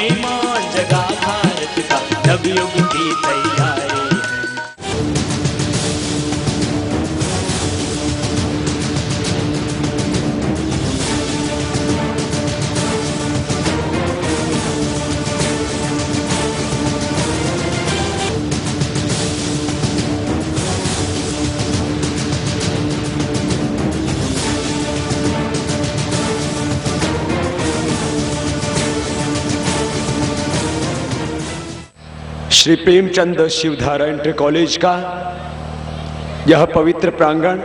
स्वाभिमान जगा भारत का, नवयुग की तैयारी है। श्री प्रेमचंद शिवधारा इंटर कॉलेज का यह पवित्र प्रांगण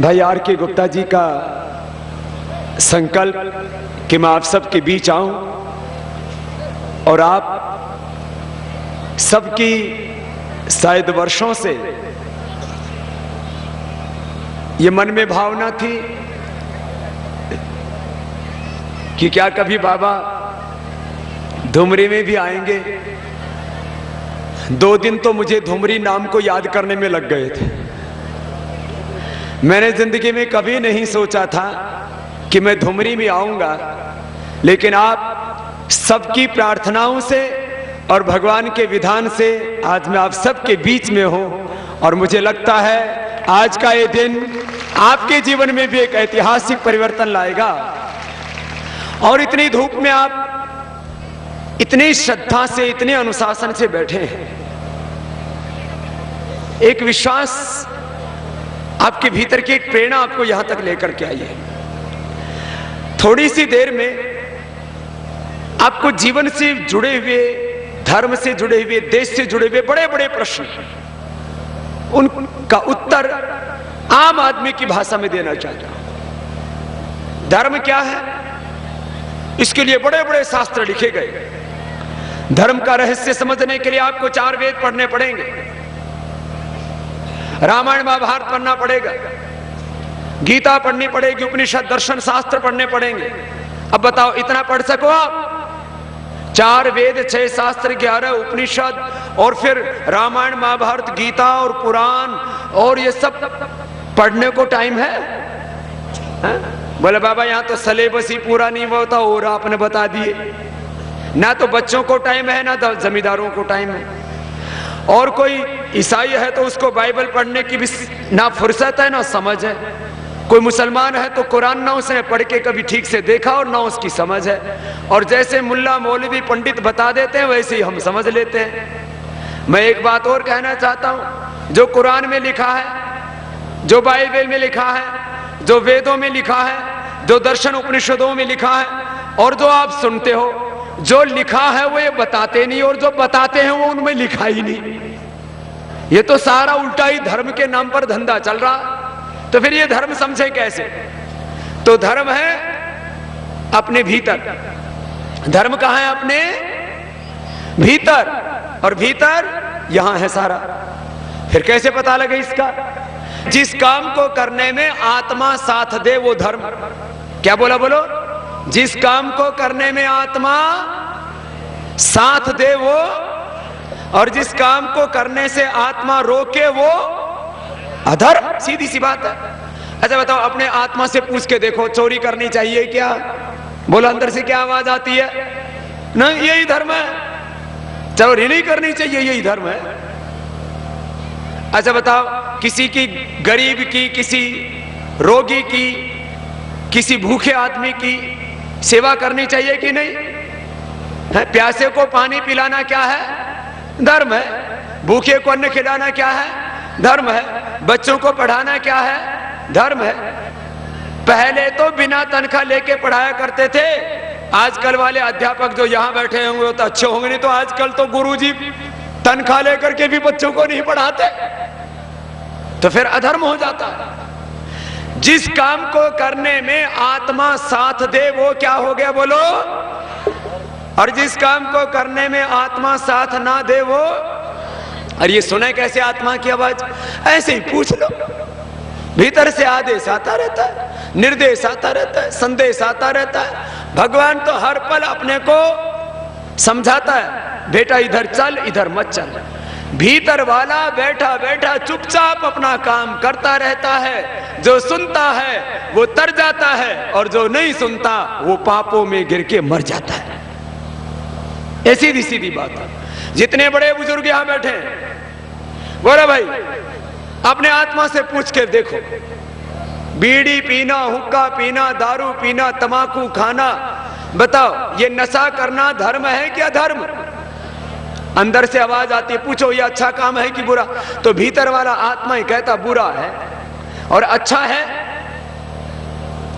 भाई आर के गुप्ता जी का संकल्प कि मैं आप सबके बीच आऊं और आप सबकी शायद वर्षों से ये मन में भावना थी कि क्या कभी बाबा धुमरी में भी आएंगे। 2 दिन तो मुझे धुमरी नाम को याद करने में लग गए थे। मैंने जिंदगी में कभी नहीं सोचा था कि मैं धुमरी में आऊंगा, लेकिन आप सबकी प्रार्थनाओं से और भगवान के विधान से आज मैं आप सबके बीच में हूं और मुझे लगता है आज का ये दिन आपके जीवन में भी एक ऐतिहासिक परिवर्तन लाएगा। और इतनी धूप में आप इतनी श्रद्धा से, इतने अनुशासन से बैठे हैं। एक विश्वास आपके भीतर की एक प्रेरणा आपको यहां तक लेकर के आई है। थोड़ी सी देर में आपको जीवन से जुड़े हुए, धर्म से जुड़े हुए, देश से जुड़े हुए बड़े बड़े प्रश्न, उनका उत्तर आम आदमी की भाषा में देना चाहता हूं। धर्म क्या है, इसके लिए बड़े बड़े शास्त्र लिखे गए। धर्म का रहस्य समझने के लिए आपको 4 वेद पढ़ने पड़ेंगे, रामायण महाभारत पढ़ना पड़ेगा, गीता पढ़नी पड़ेगी, उपनिषद दर्शन शास्त्र पढ़ने पड़ेंगे। अब बताओ इतना पढ़ सको आप? 4 वेद, 6 शास्त्र, 11 उपनिषद और फिर रामायण महाभारत गीता और पुराण और ये सब पढ़ने को टाइम है? बोले बाबा यहां तो सिलेबस ही पूरा नहीं होता और आपने बता दिए। ना तो बच्चों को टाइम है, ना तो जमींदारों को टाइम है। और कोई ईसाई है तो उसको बाइबल पढ़ने की भी ना फुर्सत है ना समझ है। कोई मुसलमान है तो कुरान ना उसने पढ़ के कभी ठीक से देखा और ना उसकी समझ है। और जैसे मुल्ला मौलवी पंडित बता देते हैं वैसे ही हम समझ लेते हैं। मैं एक बात और कहना चाहता हूं, जो कुरान में लिखा है, जो बाइबल में लिखा है, जो वेदों में लिखा है, जो दर्शन उपनिषदों में लिखा है और जो आप सुनते हो, जो लिखा है वो ये बताते नहीं और जो बताते हैं वो उनमें लिखा ही नहीं। ये तो सारा उल्टा ही धर्म के नाम पर धंधा चल रहा। तो फिर ये धर्म समझे कैसे? तो धर्म है अपने भीतर। धर्म कहां है? अपने भीतर। और भीतर यहां है सारा। फिर कैसे पता लगे इसका? जिस काम को करने में आत्मा साथ दे वो धर्म। क्या बोला? बोलो। जिस काम को करने में आत्मा साथ दे वो, और जिस काम को करने से आत्मा रोके वो अधर्म। सीधी सी बात है। अच्छा बताओ, अपने आत्मा से पूछ के देखो, चोरी करनी चाहिए क्या? बोलो अंदर से क्या आवाज आती है? नहीं, यही धर्म है। चोरी नहीं करनी चाहिए, यही धर्म है। अच्छा बताओ, किसी की, गरीब की, किसी रोगी की, किसी भूखे आदमी की सेवा करनी चाहिए कि नहीं है? प्यासे को पानी पिलाना क्या है? धर्म है। भूखे को अन्न खिलाना क्या है? धर्म है। बच्चों को पढ़ाना क्या है? धर्म है। पहले तो बिना तनख्वाह लेके पढ़ाया करते थे। आजकल वाले अध्यापक जो यहां बैठे होंगे वो तो अच्छे होंगे, नहीं तो आजकल तो गुरुजी तनख्वाह लेकर के भी बच्चों को नहीं पढ़ाते। तो फिर अधर्म हो जाता है। जिस काम को करने में आत्मा साथ दे वो क्या हो गया? बोलो। और जिस काम को करने में आत्मा साथ ना दे वो। और ये सुने कैसे आत्मा की आवाज? ऐसे ही पूछ लो। भीतर से आदेश आता रहता है, निर्देश आता रहता है, संदेश आता रहता है। भगवान तो हर पल अपने को समझाता है, बेटा इधर चल, इधर मत चल। भीतर वाला बैठा बैठा चुपचाप अपना काम करता रहता है। जो सुनता है वो तर जाता है और जो नहीं सुनता वो पापों में गिर के मर जाता है। ये सीधी सीधी बात है। जितने बड़े बुजुर्ग यहां बैठे हैं, बोले भाई अपने आत्मा से पूछ के देखो, बीड़ी पीना, हुक्का पीना, दारू पीना, तमाकू खाना, बताओ ये नशा करना धर्म है क्या धर्म? अंदर से आवाज आती है, पूछो ये अच्छा काम है कि बुरा? तो भीतर वाला आत्मा ही कहता बुरा है। और अच्छा है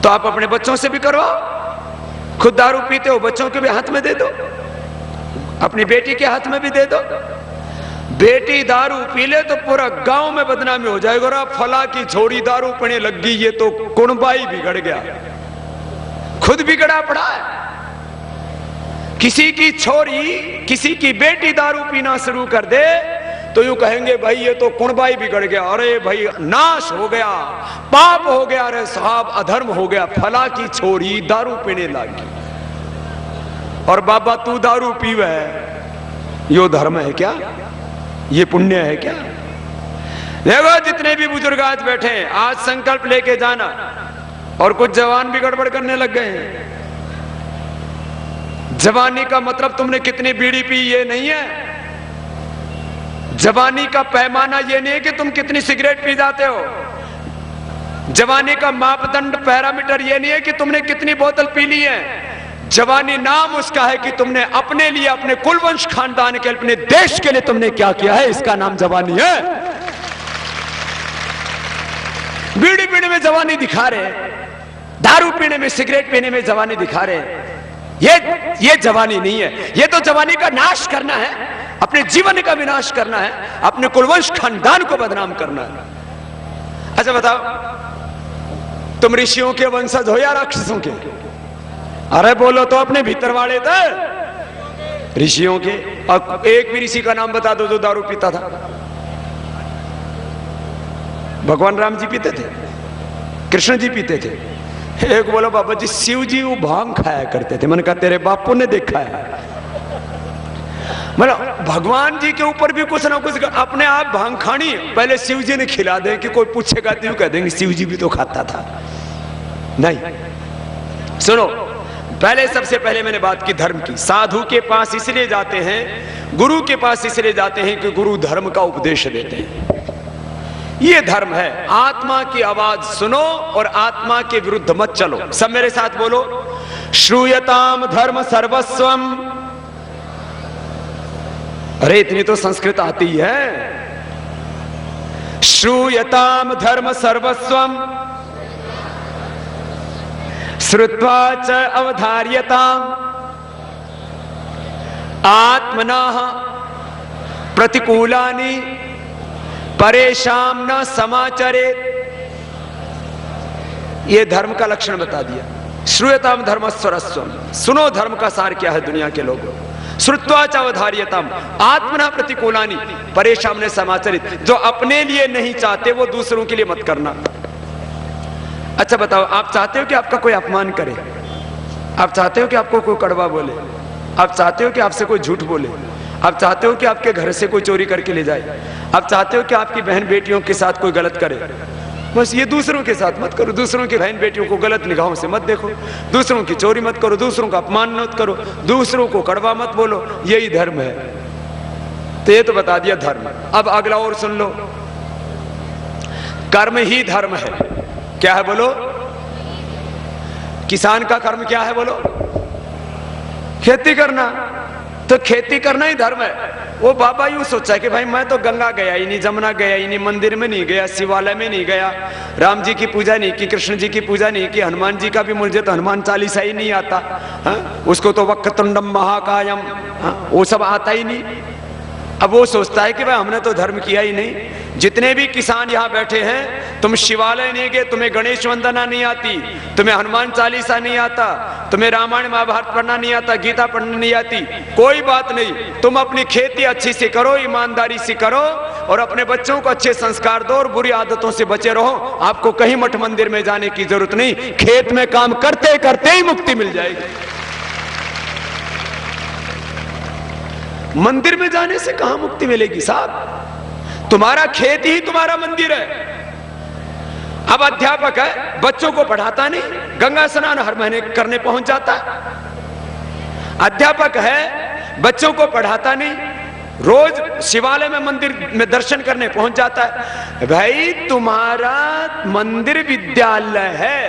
तो आप अपने बच्चों से भी करवाओ। खुद दारू पीते हो, बच्चों के भी हाथ में दे दो, अपनी बेटी के हाथ में भी दे दो। बेटी दारू पी ले तो पूरा गांव में बदनामी हो जाएगा, और फला की छोरी दारू पीने लग गई, ये तो कुणबाई बिगड़ गया, खुद बिगड़ा पड़ा है। किसी की छोरी, किसी की बेटी दारू पीना शुरू कर दे तो यूं कहेंगे भाई ये तो कुणबाई बिगड़ गया, अरे भाई नाश हो गया, पाप हो गया, अरे साहब अधर्म हो गया, फला की छोरी दारू पीने लगी। और बाबा तू दारू पीवे, यो धर्म है क्या? ये पुण्य है क्या? देखो जितने भी बुजुर्ग आज बैठे हैं, आज संकल्प लेके जाना। और कुछ जवान भी गड़बड़ करने लग गए हैं। जवानी का मतलब तुमने कितनी बीड़ी पी ये नहीं है। जवानी का पैमाना ये नहीं है कि तुम कितनी सिगरेट पी जाते हो। जवानी का मापदंड, पैरामीटर ये नहीं है कि तुमने कितनी बोतल पी ली है। जवानी नाम उसका है कि तुमने अपने लिए, अपने कुलवंश खानदान के, अपने देश के लिए तुमने क्या किया है, इसका नाम जवानी है। बीड़ी पीने में जवानी दिखा रहे, दारू पीने में, सिगरेट पीने में जवानी दिखा रहे, ये जवानी नहीं है। ये तो जवानी का नाश करना है, अपने जीवन का विनाश करना है, अपने कुलवंश खानदान को बदनाम करना है। अच्छा बताओ, तुम ऋषियों के वंशज हो या राक्षसों के? अरे बोलो तो अपने भीतर वाले थे ऋषियों के। और एक भी ऋषि का नाम बता दो जो दारू पीता था। भगवान राम जी पीते थे, कृष्ण जी पीते थे। एक बोलो बाबा जी शिव जी वो भांग खाया करते थे। मैंने कहा तेरे बापू ने देखा है। मतलब भगवान जी के ऊपर भी कुछ ना कुछ अपने आप भांग खानी, पहले शिव जी ने खिला दे कि कोई पूछेगा तो कह देंगे शिव जी भी तो खाता था। नहीं, सुनो, पहले सबसे पहले मैंने बात की धर्म की। साधु के पास इसलिए जाते हैं, गुरु के पास इसलिए जाते हैं कि गुरु धर्म का उपदेश देते हैं। ये धर्म है। आत्मा की आवाज सुनो और आत्मा के विरुद्ध मत चलो। सब मेरे साथ बोलो, श्रूयताम धर्म सर्वस्वम। अरे इतनी तो संस्कृत आती है। श्रूयताम धर्म सर्वस्वम श्रुत्वा च अवधार्यताम आत्मनः प्रतिकूलानि परेशान न समाचरेत। ये धर्म का लक्षण बता दिया। श्रूयताम धर्म सर्वस्वम, सुनो धर्म का सार क्या है दुनिया के लोगों। श्रुत्वा च अवधार्यताम आत्मना प्रतिकूलानि परेशान न समाचरित। जो अपने लिए नहीं चाहते वो दूसरों के लिए मत करना। अच्छा बताओ, आप चाहते हो कि आपका कोई अपमान करे? आप चाहते हो कि आपको कोई कड़वा बोले? आप चाहते हो कि आपसे कोई झूठ बोले? आप चाहते हो कि आपके घर से कोई चोरी करके ले जाए? आप चाहते हो कि आपकी बहन बेटियों के साथ कोई गलत करे? बस ये दूसरों के साथ मत करो। दूसरों की बहन बेटियों को गलत निगाहों से मत देखो। दूसरों की चोरी मत करो। दूसरों का अपमान मत करो। दूसरों को कड़वा मत बोलो। यही धर्म है। तो ये तो बता दिया धर्म। अब अगला और सुन लो, कर्म ही धर्म है। क्या है बोलो? किसान का कर्म क्या है बोलो? खेती करना। तो खेती करना ही धर्म है। वो बाबा यूं सोचा है कि भाई मैं तो गंगा गया ही नहीं, जमुना गया ही नहीं, मंदिर में नहीं गया, शिवालय में नहीं गया, राम जी की पूजा नहीं की, कृष्ण जी की पूजा नहीं की, हनुमान जी का भी मुझे तो हनुमान चालीसा ही नहीं आता। उसको तो वक्रतुंडम महाकायम वो सब आता ही नहीं। अब वो सोचता है कि भाई हमने तो धर्म किया ही नहीं। जितने भी किसान यहाँ बैठे हैं, तुम शिवालय नहीं गए, तुम्हें गणेश वंदना नहीं आती, तुम्हें हनुमान चालीसा नहीं आता, तुम्हें रामायण महाभारत पढ़ना नहीं आता, गीता पढ़ना नहीं आती, कोई बात नहीं। तुम अपनी खेती अच्छी से करो, ईमानदारी से करो और अपने बच्चों को अच्छे संस्कार दो और बुरी आदतों से बचे रहो। आपको कहीं मठ मंदिर में जाने की जरूरत नहीं। खेत में काम करते करते ही मुक्ति मिल जाएगी। मंदिर में जाने से कहां मुक्ति मिलेगी साहब? तुम्हारा खेत ही तुम्हारा मंदिर है। अब अध्यापक है, बच्चों को पढ़ाता नहीं, गंगा स्नान हर महीने करने पहुंच जाता है। अध्यापक है, बच्चों को पढ़ाता नहीं, रोज शिवालय में मंदिर में दर्शन करने पहुंच जाता है। भाई तुम्हारा मंदिर विद्यालय है,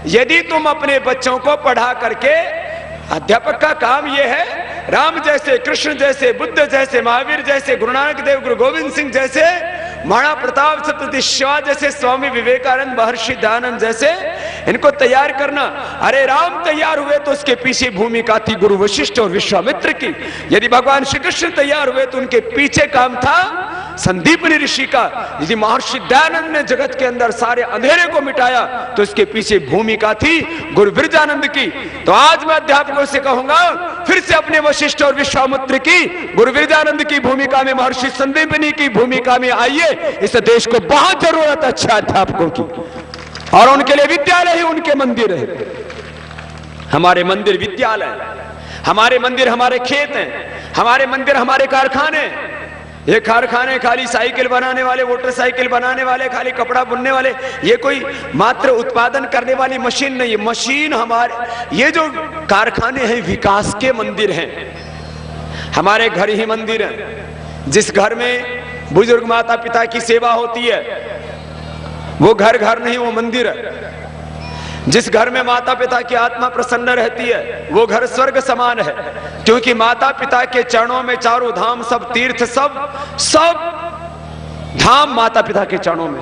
यदि तुम अपने बच्चों को पढ़ा करके, अध्यापक का काम यह है राम जैसे, कृष्ण जैसे, बुद्ध जैसे, महावीर जैसे, गुरु नानक देव, गुरु गोविंद सिंह जैसे, महाराणा प्रताप, छत्रपति शिवाजी जैसे, स्वामी विवेकानंद, महर्षि दयानंद जैसे इनको तैयार करना। अरे राम तैयार हुए तो उसके पीछे भूमिका थी गुरु वशिष्ठ और विश्वामित्र की। यदि भगवान श्री कृष्ण तैयार हुए तो उनके पीछे काम था संदीपनी ऋषि का। यदि महर्षि दयानंद ने जगत के अंदर सारे अंधेरे को मिटाया तो इसके पीछे भूमिका थी गुरु विरजानंद की। तो आज मैं अध्यापकों से कहूंगा, फिर से अपने वशिष्ठ और विश्वामित्र की, गुरु विरजानंद की भूमिका में, महर्षि संदीपनी की भूमिका में आइए। इस देश को बहुत जरूरत है अच्छे अध्यापकों की, और उनके लिए विद्यालय ही उनके मंदिर है। हमारे मंदिर विद्यालय, हमारे मंदिर हमारे खेत हैं, हमारे मंदिर हमारे कारखाने। ये कारखाने खाली साइकिल बनाने वाले, मोटरसाइकिल बनाने वाले, खाली कपड़ा बुनने वाले, ये कोई मात्र उत्पादन करने वाली मशीन नहीं है। मशीन हमारे, ये जो कारखाने हैं विकास के मंदिर हैं। हमारे घर ही मंदिर हैं। जिस घर में बुजुर्ग माता पिता की सेवा होती है वो घर घर नहीं, वो मंदिर है। जिस घर में माता पिता की आत्मा प्रसन्न रहती है वो घर स्वर्ग समान है, क्योंकि माता पिता के चरणों में चारों धाम, सब तीर्थ, सब धाम माता पिता के चरणों में।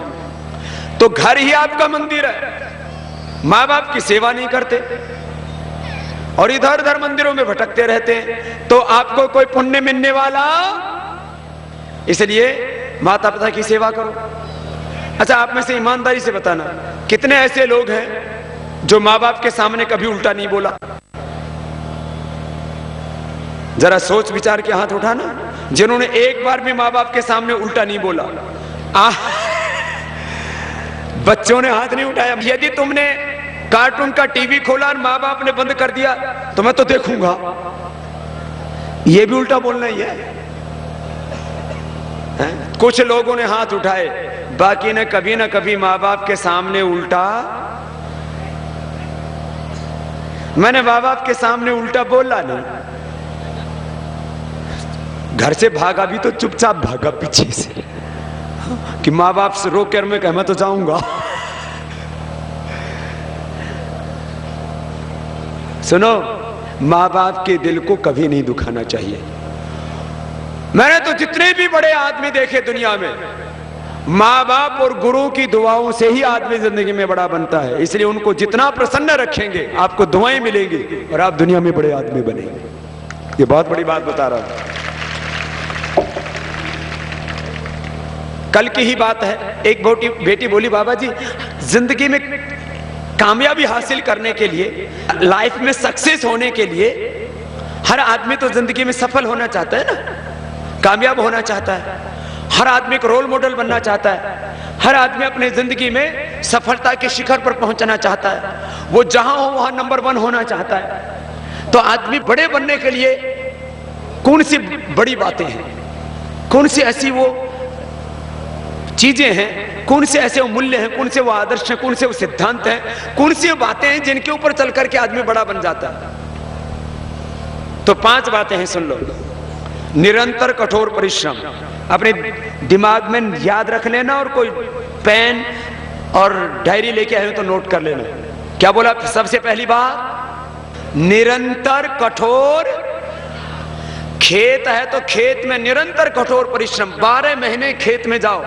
तो घर ही आपका मंदिर है। माँ बाप की सेवा नहीं करते और इधर उधर मंदिरों में भटकते रहते हैं तो आपको कोई पुण्य मिलने वाला। इसलिए माता पिता की सेवा करो। अच्छा, आप में से ईमानदारी से बताना, कितने ऐसे लोग हैं जो माँ बाप के सामने कभी उल्टा नहीं बोला? जरा सोच विचार के हाथ उठाना, जिन्होंने एक बार भी माँ बाप के सामने उल्टा नहीं बोला। बच्चों ने हाथ नहीं उठाया। यदि तुमने कार्टून का टीवी खोला और माँ बाप ने बंद कर दिया तो मैं तो देखूंगा, ये भी उल्टा बोलना ही है। कुछ लोगों ने हाथ उठाए, बाकी ने कभी ना कभी माँ बाप के सामने उल्टा। मैंने माँ बाप के सामने उल्टा बोला नहीं, घर से भागा भी तो चुपचाप भागा पीछे से कि माँ बाप से रोक कर मैं कह मैं तो जाऊंगा। सुनो, माँ बाप के दिल को कभी नहीं दुखाना चाहिए। मैंने तो जितने भी बड़े आदमी देखे दुनिया में, माँ बाप और गुरु की दुआओं से ही आदमी जिंदगी में बड़ा बनता है। इसलिए उनको जितना प्रसन्न रखेंगे आपको दुआएं मिलेंगी और आप दुनिया में बड़े आदमी बनेंगे। ये बहुत बड़ी बात बता रहा हूं। कल की ही बात है, एक बेटी बोली, बाबा जी जिंदगी में कामयाबी हासिल करने के लिए, लाइफ में सक्सेस होने के लिए, हर आदमी तो जिंदगी में सफल होना चाहता है ना, कामयाब होना चाहता है। हर आदमी को रोल मॉडल बनना चाहता है। हर आदमी अपने जिंदगी में सफलता के शिखर पर पहुंचना चाहता है। वो जहां हो वहां नंबर 1 होना चाहता है। तो आदमी बड़े बनने के लिए कौन सी बड़ी बातें हैं, कौन सी ऐसी वो चीजें हैं, कौन से ऐसे वो मूल्य हैं, कौन से वो आदर्श हैं, कौन से वो सिद्धांत हैं, कौन सी वो बातें हैं जिनके ऊपर चल करके आदमी बड़ा बन जाता है? तो 5 बातें हैं, सुन लो। निरंतर कठोर परिश्रम, अपने दिमाग में याद रख लेना, और कोई पेन और डायरी लेके आए हो तो नोट कर लेना। क्या बोला? सबसे पहली बात, निरंतर कठोर। खेत है तो खेत में निरंतर कठोर परिश्रम। 12 महीने खेत में जाओ।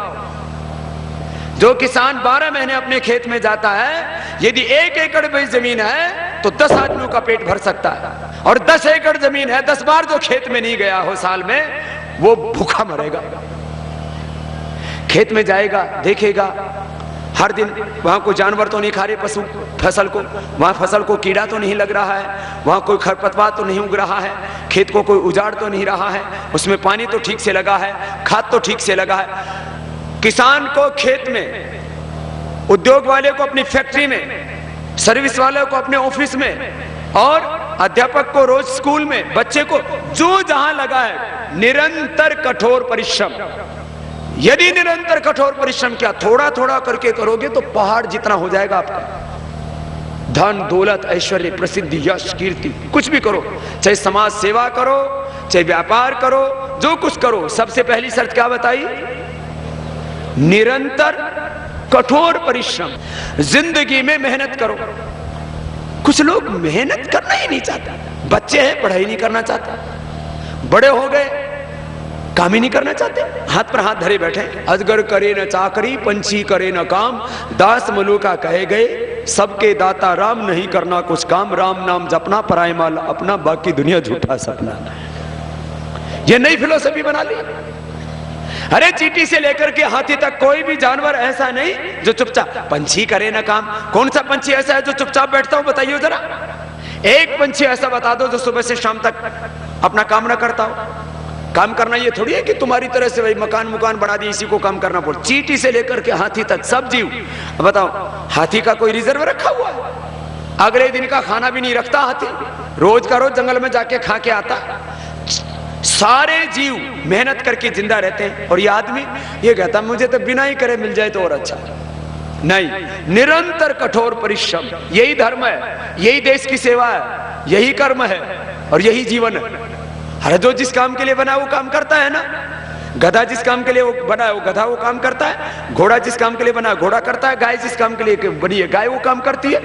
जो किसान 12 महीने अपने खेत में जाता है, यदि 1 एकड़ भी जमीन है तो 10 आदमियों का पेट भर सकता है। और 10 एकड़ जमीन है, 10 बार जो खेत में नहीं गया हो साल में, वो भूखा मरेगा। खेत में जाएगा, देखेगा हर दिन वहां कोई जानवर तो नहीं खा रहे पशु फसल को, वहां फसल को कीड़ा तो नहीं लग रहा है, वहां कोई खरपतवार तो नहीं उग रहा है, खेत को कोई उजाड़ तो नहीं रहा है, उसमें पानी तो ठीक से लगा है, खाद तो ठीक से लगा है। किसान को खेत में, उद्योग वाले को अपनी फैक्ट्री में, सर्विस वाले को अपने ऑफिस में, और अध्यापक को रोज स्कूल में, बच्चे को जो जहां लगा है, निरंतर कठोर परिश्रम। यदि निरंतर कठोर परिश्रम किया, थोड़ा थोड़ा करके करोगे तो पहाड़ जितना हो जाएगा आपका। धन दौलत ऐश्वर्य प्रसिद्धि यश कीर्ति कुछ भी करो, चाहे समाज सेवा करो चाहे व्यापार करो, जो कुछ करो, सबसे पहली शर्त क्या बताई? निरंतर कठोर परिश्रम, जिंदगी में मेहनत करो। कुछ लोग मेहनत करना ही नहीं चाहते, बच्चे हैं पढ़ाई नहीं करना चाहते, बड़े हो गए काम ही नहीं करना चाहते, हाथ पर हाथ धरे बैठे। अजगर करे न चाकरी, पंछी करे न काम, दास मलूका कहे गए, सबके दाता राम, नहीं करना कुछ काम, राम नाम जपना, पराय माल अपना, बाकी दुनिया झूठा सपना। ये नई फिलोसफी बना ली। अरे चींटी से लेकर के हाथी तक कोई भी जानवर ऐसा नहीं जो चुपचाप, पंछी करे ना काम, कौन सा पंछी ऐसा है जो चुपचाप बैठता हूं? बताइए जरा, एक पंछी ऐसा बता दो जो सुबह से शाम तक अपना काम ना करता हो। काम करना ये थोड़ी है कि तुम्हारी तरह से भाई मकान बना दिए इसी को काम करना पड़े। चींटी से लेकर के हाथी तक सब जीव। बताओ, हाथी का कोई रिजर्व रखा हुआ है? अगले दिन का खाना भी नहीं रखता हाथी, रोज का रोज जंगल में जाके खा के आता। सारे जीव मेहनत करके जिंदा रहते हैं, और ये आदमी ये कहता मुझे तो बिना ही करे मिल जाए तो और अच्छा। नहीं, निरंतर कठोर परिश्रम, यही धर्म है, यही देश की सेवा है, यही कर्म है और यही जीवन है। अरे जो जिस काम के लिए बना वो काम करता है ना। गधा जिस काम के लिए वो बना है वो गधा वो काम करता है, घोड़ा जिस काम के लिए बना है घोड़ा करता है, गाय जिस काम के लिए बनी है गाय वो काम करती है,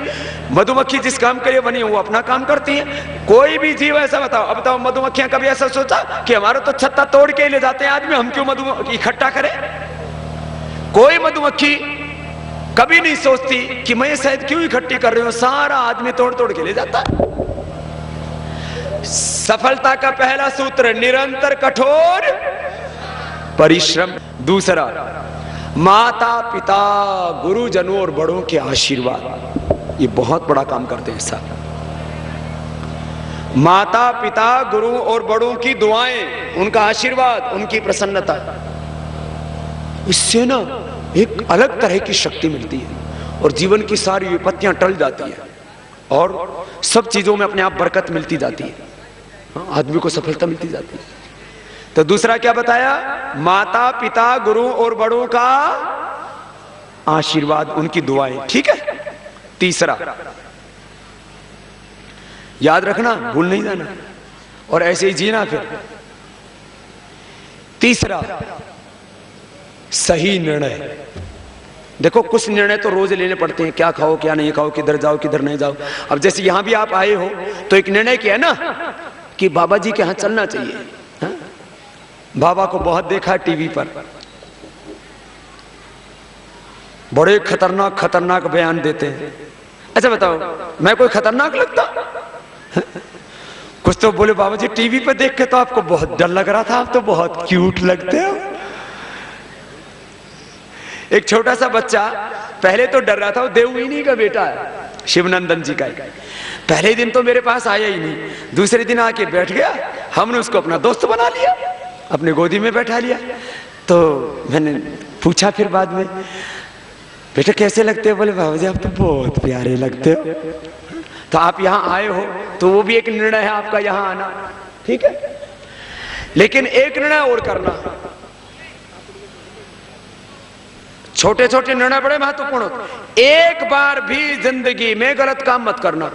मधुमक्खी जिस काम के लिए बनी है वो अपना काम करती है। कोई भी जीव ऐसा बताओ, अब बताओ मधुमक्खियां कभी ऐसा सोचा कि हमारा तो छत्ता तोड़ के ले जाते हैं आदमी, हम क्यों मधु इकट्ठा करें? कोई मधुमक्खी कभी नहीं सोचती कि मैं शायद क्यों इकट्ठी कर रही हूं, सारा आदमी तोड़ तोड़ के ले जाता है। सफलता का पहला सूत्र निरंतर कठोर परिश्रम। दूसरा, माता पिता गुरुजनों और बड़ों के आशीर्वाद, ये बहुत बड़ा काम करते हैं साहब। माता पिता गुरु और बड़ों की दुआएं, उनका आशीर्वाद, उनकी प्रसन्नता, इससे ना एक अलग तरह की शक्ति मिलती है और जीवन की सारी विपत्तियां टल जाती है और सब चीजों में अपने आप बरकत मिलती जाती है, आदमी को सफलता मिलती जाती है। तो दूसरा क्या बताया? माता पिता गुरु और बड़ों का आशीर्वाद, उनकी दुआएं, ठीक है। तीसरा, याद रखना, भूल नहीं जाना और ऐसे ही जीना। फिर तीसरा, सही निर्णय। देखो कुछ निर्णय तो रोज लेने पड़ते हैं, क्या खाओ क्या नहीं खाओ, किधर जाओ किधर नहीं जाओ। अब जैसे यहां भी आप आए हो तो एक निर्णय किया ना कि बाबा जी के यहां चलना चाहिए। हा? बाबा को बहुत देखा टीवी पर, बड़े खतरनाक खतरनाक बयान देते हैं। अच्छा बताओ, मैं कोई खतरनाक लगता? कुछ तो बोले बाबा जी टीवी पर देख के तो आपको बहुत डर लग रहा था, आप तो बहुत क्यूट लगते हो। एक छोटा सा बच्चा पहले तो डर रहा था, वो देववीनी का बेटा है, शिवनंदन जी का। पहले दिन तो मेरे पास आया ही नहीं, दूसरे दिन आके बैठ गया, हमने उसको अपना दोस्त बना लिया, अपने गोदी में बैठा लिया। तो मैंने पूछा फिर बाद में, बेटा कैसे लगते हो? बोले बाबा जी आप तो बहुत प्यारे लगते हो। तो आप यहाँ आए हो तो वो भी एक निर्णय है आपका यहाँ आना, ठीक है। लेकिन एक निर्णय और करना, छोटे छोटे निर्णय बड़े महत्वपूर्ण होते। एक बार भी जिंदगी में गलत काम मत करना।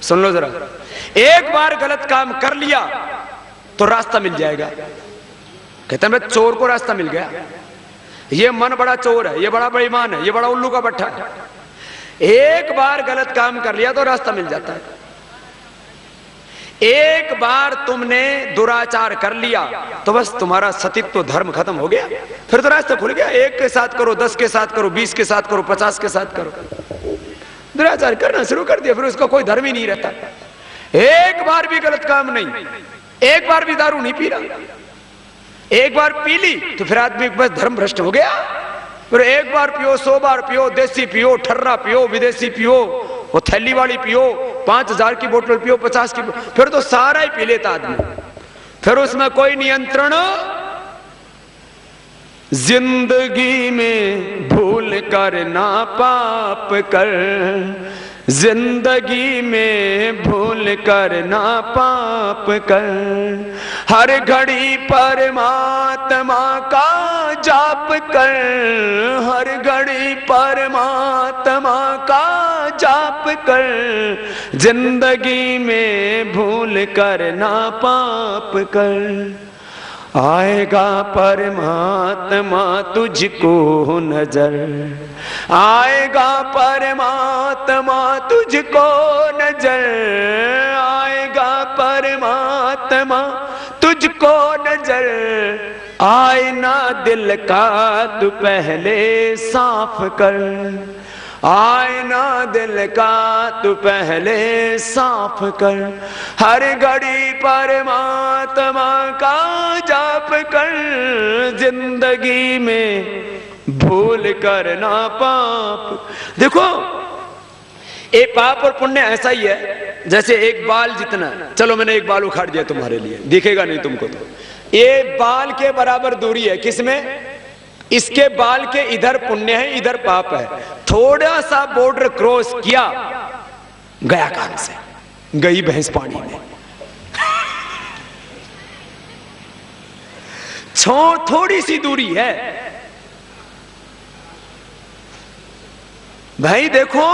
सुन लो जरा, एक बार गलत काम कर लिया तो रास्ता मिल जाएगा। कहते हैं चोर को रास्ता मिल गया, ये मन बड़ा चोर है, ये बड़ा बेईमान है, ये बड़ा उल्लू का बट्ठा है। एक बार गलत काम कर लिया तो रास्ता मिल जाता है। एक बार तुमने दुराचार कर लिया तो बस तुम्हारा सतीत्व धर्म खत्म हो गया, फिर तो रास्ता खुल गया। 1 के साथ करो, 10 के साथ करो, 20 के साथ करो, 50 के साथ करो, दुराचार करना शुरू कर दिया, फिर उसका कोई धर्म ही नहीं रहता। एक बार भी गलत काम नहीं, एक बार भी दारू नहीं पी रहा, एक बार पी ली तो फिर आदमी बस धर्म भ्रष्ट हो गया। फिर एक बार पियो, 100 बार पियो, देसी पियो, ठर्रा पियो, विदेशी पियो, वो थैली वाली पियो, 5000 की बोतल पियो, 50 की, फिर तो सारा ही पी लेता आदमी, फिर उसमें कोई नियंत्रण। जिंदगी में भूल कर ना पाप कर, जिंदगी में भूल कर ना पाप कर, हर घड़ी परमात्मा का जाप कर, हर घड़ी परमात्मा का जाप कर, जिंदगी में भूल कर ना पाप कर। आएगा परमात्मा तुझको नजर, आएगा परमात्मा तुझको नजर, आएगा परमात्मा तुझको नजर। आईना दिल का तू पहले साफ कर, आईना दिल का तू पहले साफ कर। हर घड़ी परमात्मा का जाप कर, जिंदगी में भूल कर ना पाप। देखो ये पाप और पुण्य ऐसा ही है जैसे एक बाल जितना। चलो मैंने एक बाल उखाड़ दिया तुम्हारे लिए, दिखेगा नहीं तुमको, तो ये बाल के बराबर दूरी है किसमें? इसके बाल के इधर पुण्य है इधर पाप है। थोड़ा सा बॉर्डर क्रॉस किया, गया कान से, गई भैंस पानी में। थोड़ी सी दूरी है भाई। देखो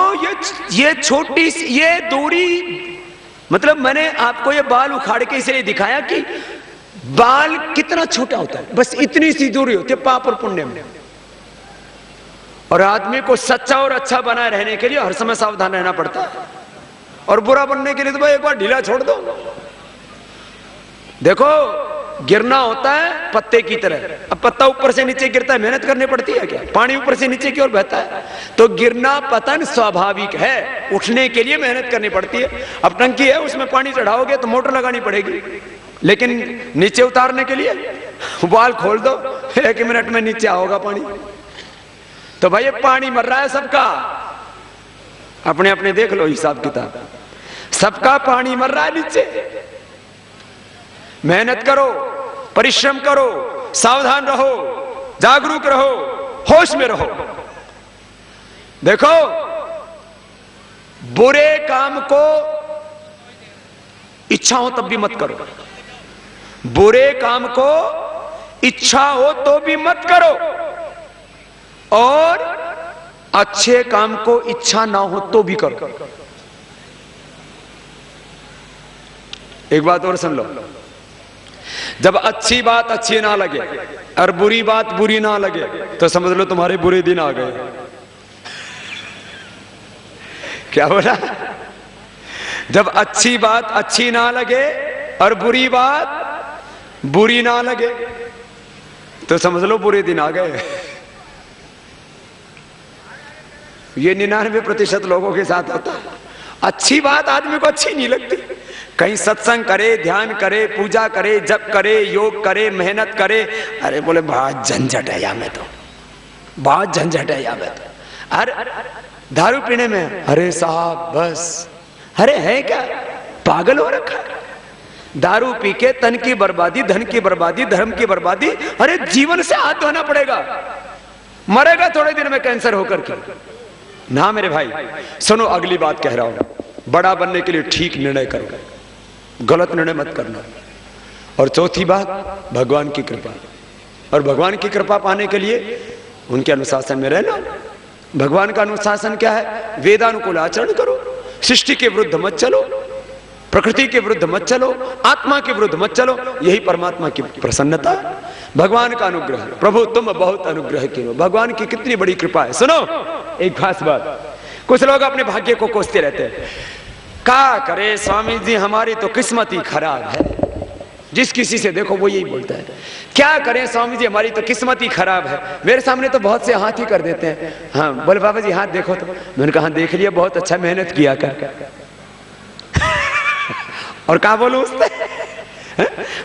ये छोटी सी ये दूरी, मतलब मैंने आपको ये बाल उखाड़ के इसलिए दिखाया कि बाल कितना छोटा होता है, बस इतनी सी दूरी होती है पाप और पुण्य में। और आदमी को सच्चा और अच्छा बनाए रहने के लिए हर समय सावधान रहना पड़ता है, और बुरा बनने के लिए तो भाई एक बार ढीला छोड़ दो। देखो गिरना होता है पत्ते की तरह, अब पत्ता ऊपर से नीचे गिरता है, मेहनत करनी पड़ती है क्या? पानी ऊपर से नीचे की ओर बहता है, तो गिरना पतन स्वाभाविक है, उठने के लिए मेहनत करनी पड़ती है। अब टंकी है उसमें पानी चढ़ाओगे तो मोटर लगानी पड़ेगी, लेकिन नीचे उतारने के लिए बाल खोल दो, 1 मिनट में नीचे आओगा पानी। तो भाई ये पानी मर रहा है सबका, अपने अपने देख लो हिसाब किताब, सबका पानी मर रहा है नीचे। मेहनत करो, परिश्रम करो, सावधान रहो, जागरूक रहो, होश में रहो। देखो बुरे काम को इच्छा हो तब भी मत करो, बुरे काम को इच्छा हो तो भी मत करो, और अच्छे काम को इच्छा ना हो तो भी करो। एक बात और सुन लो, जब अच्छी बात अच्छी ना लगे और बुरी बात बुरी ना लगे तो समझ लो तुम्हारे बुरे दिन आ गए। क्या बोला? जब अच्छी बात अच्छी ना लगे और बुरी बात बुरी ना लगे तो समझ लो बुरे दिन आ गए। ये 99% लोगों के साथ होता है। अच्छी बात आदमी को अच्छी नहीं लगती, कहीं सत्संग करे, ध्यान करे, पूजा करे, जप करे, योग करे, मेहनत करे, अरे बोले बहुत झंझट है या मैं तो, बहुत झंझट है या मैं तो। अरे दारू पीने में, अरे साहब बस, अरे है क्या, पागल हो रखा है। दारू पी के तन की बर्बादी, धन की बर्बादी, धर्म की बर्बादी, अरे जीवन से हाथ धोना पड़ेगा, मरेगा थोड़े दिन में कैंसर होकर के। ना मेरे भाई सुनो, अगली बात कह रहा हूं, बड़ा बनने के लिए ठीक निर्णय करो, गलत निर्णय मत करना। और चौथी बात, भगवान की कृपा, और भगवान की कृपा पाने के लिए उनके अनुशासन में रहना। भगवान का अनुशासन क्या है? वेदानुकूल आचरण करो, सृष्टि के विरुद्ध मत चलो, प्रकृति के विरुद्ध मत चलो, आत्मा के विरुद्ध मत चलो, यही परमात्मा की प्रसन्नता, भगवान का अनुग्रह। प्रभु तुम बहुत अनुग्रह किए, भगवान की कितनी बड़ी कृपा है। सुनो एक खास बात, कुछ लोग अपने भाग्य को कोसते रहते हैं, क्या करे स्वामी जी हमारी तो किस्मत ही खराब है। जिस किसी से देखो वो यही बोलता है, क्या करें स्वामी जी हमारी तो किस्मत ही खराब है। मेरे सामने तो बहुत से हाथ ही कर देते हैं, हाँ बोले बाबा जी हाथ देखो, तो मैंने कहा देख लिया, बहुत अच्छा मेहनत किया कर। और कहा बोलूं उससे,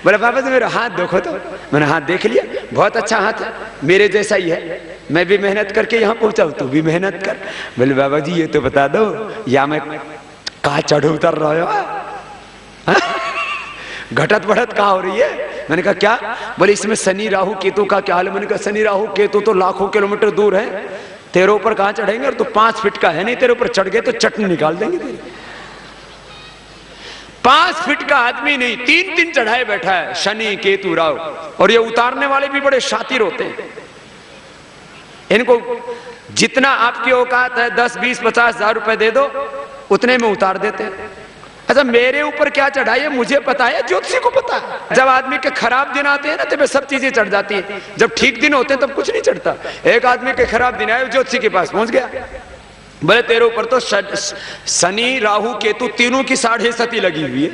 बोले बाबा जी मेरा हाथ देखो, तो मैंने हाथ देख लिया, बहुत अच्छा हाथ है, मेरे जैसा ही है, मैं भी मेहनत करके यहाँ पहुंचा हूं, तू भी मेहनत कर। बोले बाबा जी ये तो बता दो, या मैं कहा चढ़ उतर रहा हो, घटत बढ़त कहा हो रही है। मैंने कहा क्या? बोले इसमें शनि राहु केतु का क्या हाल है। मैंने कहा शनि राहु केतु तो लाखों किलोमीटर दूर है, तेरे ऊपर कहां चढ़ेंगे, और तू 5 फीट का है नहीं, तेरे ऊपर चढ़ गए तो चटनी निकाल देंगे। 5 फीट का आदमी नहीं, 3-3 चढ़ाए बैठा है शनि केतु राहु, और ये उतारने वाले भी बड़े शातिर होते हैं, इनको जितना आपकी औकात है 10, 20, 50 हजार रुपए दे दो, उतने में उतार देते हैं। अच्छा, मेरे ऊपर क्या चढ़ा है मुझे पता है, ज्योतिषी को पता है। जब आदमी के खराब दिन आते हैं ना तब सब चीजें चढ़ जाती हैं, जब ठीक दिन होते हैं तब कुछ नहीं चढ़ता। एक आदमी के खराब दिन आए, ज्योतिषी के पास पहुंच गया, बोले तेरे ऊपर तो शनि राहु केतु तीनों की 6.5 लगी हुई है,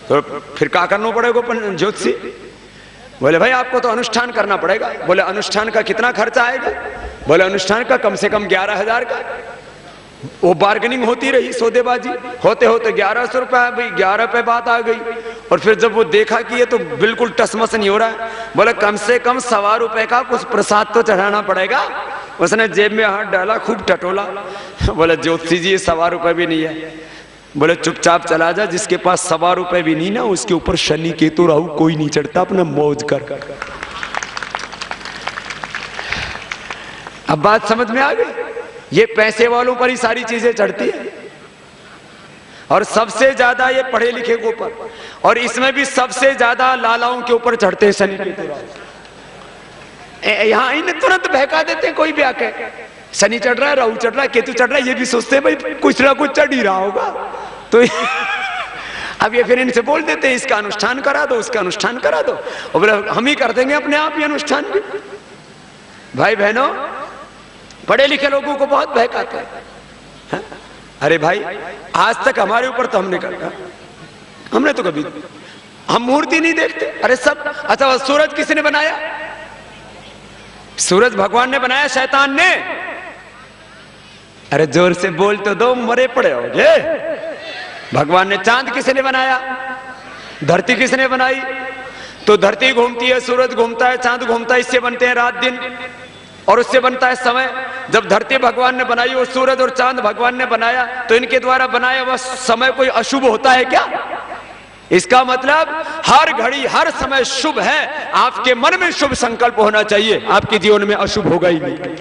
तो फिर क्या करना पड़ेगा ज्योतिषी? बोले भाई आपको तो अनुष्ठान करना पड़ेगा। बोले अनुष्ठान का कितना खर्चा आएगा? बोले अनुष्ठान का कम से कम 11,000 का। वो बार्गेनिंग होती रही, सौदेबाजी होते होते 1100 रुपए, भाई 11 पे बात आ गई। और फिर जब वो देखा कि ये तो बिल्कुल टसमस नहीं हो रहा है, बोले कम से कम 1.25 रुपए का कुछ प्रसाद तो चढ़ाना पड़ेगा। उसने जेब में हाथ डाला, खूब टटोला, बोले ज्योतिषी जी 1.25 रुपए भी नहीं है। बोले चुपचाप चला जा, जिसके पास 1.25 रुपए भी नहीं ना उसके ऊपर शनि केतु राहु कोई नहीं चढ़ता, अपना मौज कर। अब बात समझ में आ गई? ये पैसे वालों पर ही सारी चीजें चढ़ती है, और सबसे ज्यादा ये पढ़े लिखे के ऊपर, और इसमें भी सबसे ज्यादा लालाओं के ऊपर चढ़ते हैं शनि केतु राहु। यहाँ इन्हें तुरंत बहका देते हैं, कोई भी आके शनि चढ़ रहा है, राहु चढ़ रहा है, केतु चढ़ रहा है, ये भी सोचते हैं भाई कुछ ना कुछ चढ़ ही रहा होगा। तो अब ये फिर इनसे बोल देते हैं इसका अनुष्ठान करा दो, उसका अनुष्ठान करा दो, और बोले हम ही कर देंगे अपने आप ही अनुष्ठान भी। भाई बहनों, पढ़े लिखे लोगों को बहुत बहकाते हैं। अरे भाई आज तक हमारे ऊपर तो हमने कहा, हमने तो कभी, हम मूर्ति नहीं देखते। अरे सब, अच्छा सूरज किसने बनाया? सूरज भगवान ने बनाया, शैतान ने? अरे जोर से बोल तो दो, मरे पड़े होगे। भगवान ने चांद किसने बनाया? धरती किसने बनाई? तो धरती घूमती है, सूरज घूमता है, चांद घूमता है, इससे बनते हैं रात दिन, और उससे बनता है समय। जब धरती भगवान ने बनाई और सूरज और चांद भगवान ने बनाया, तो इनके द्वारा बनाया वह समय कोई अशुभ होता है क्या? इसका मतलब हर घड़ी हर समय शुभ है। आपके मन में शुभ संकल्प होना चाहिए, आपके जीवन में अशुभ होगा ही नहीं।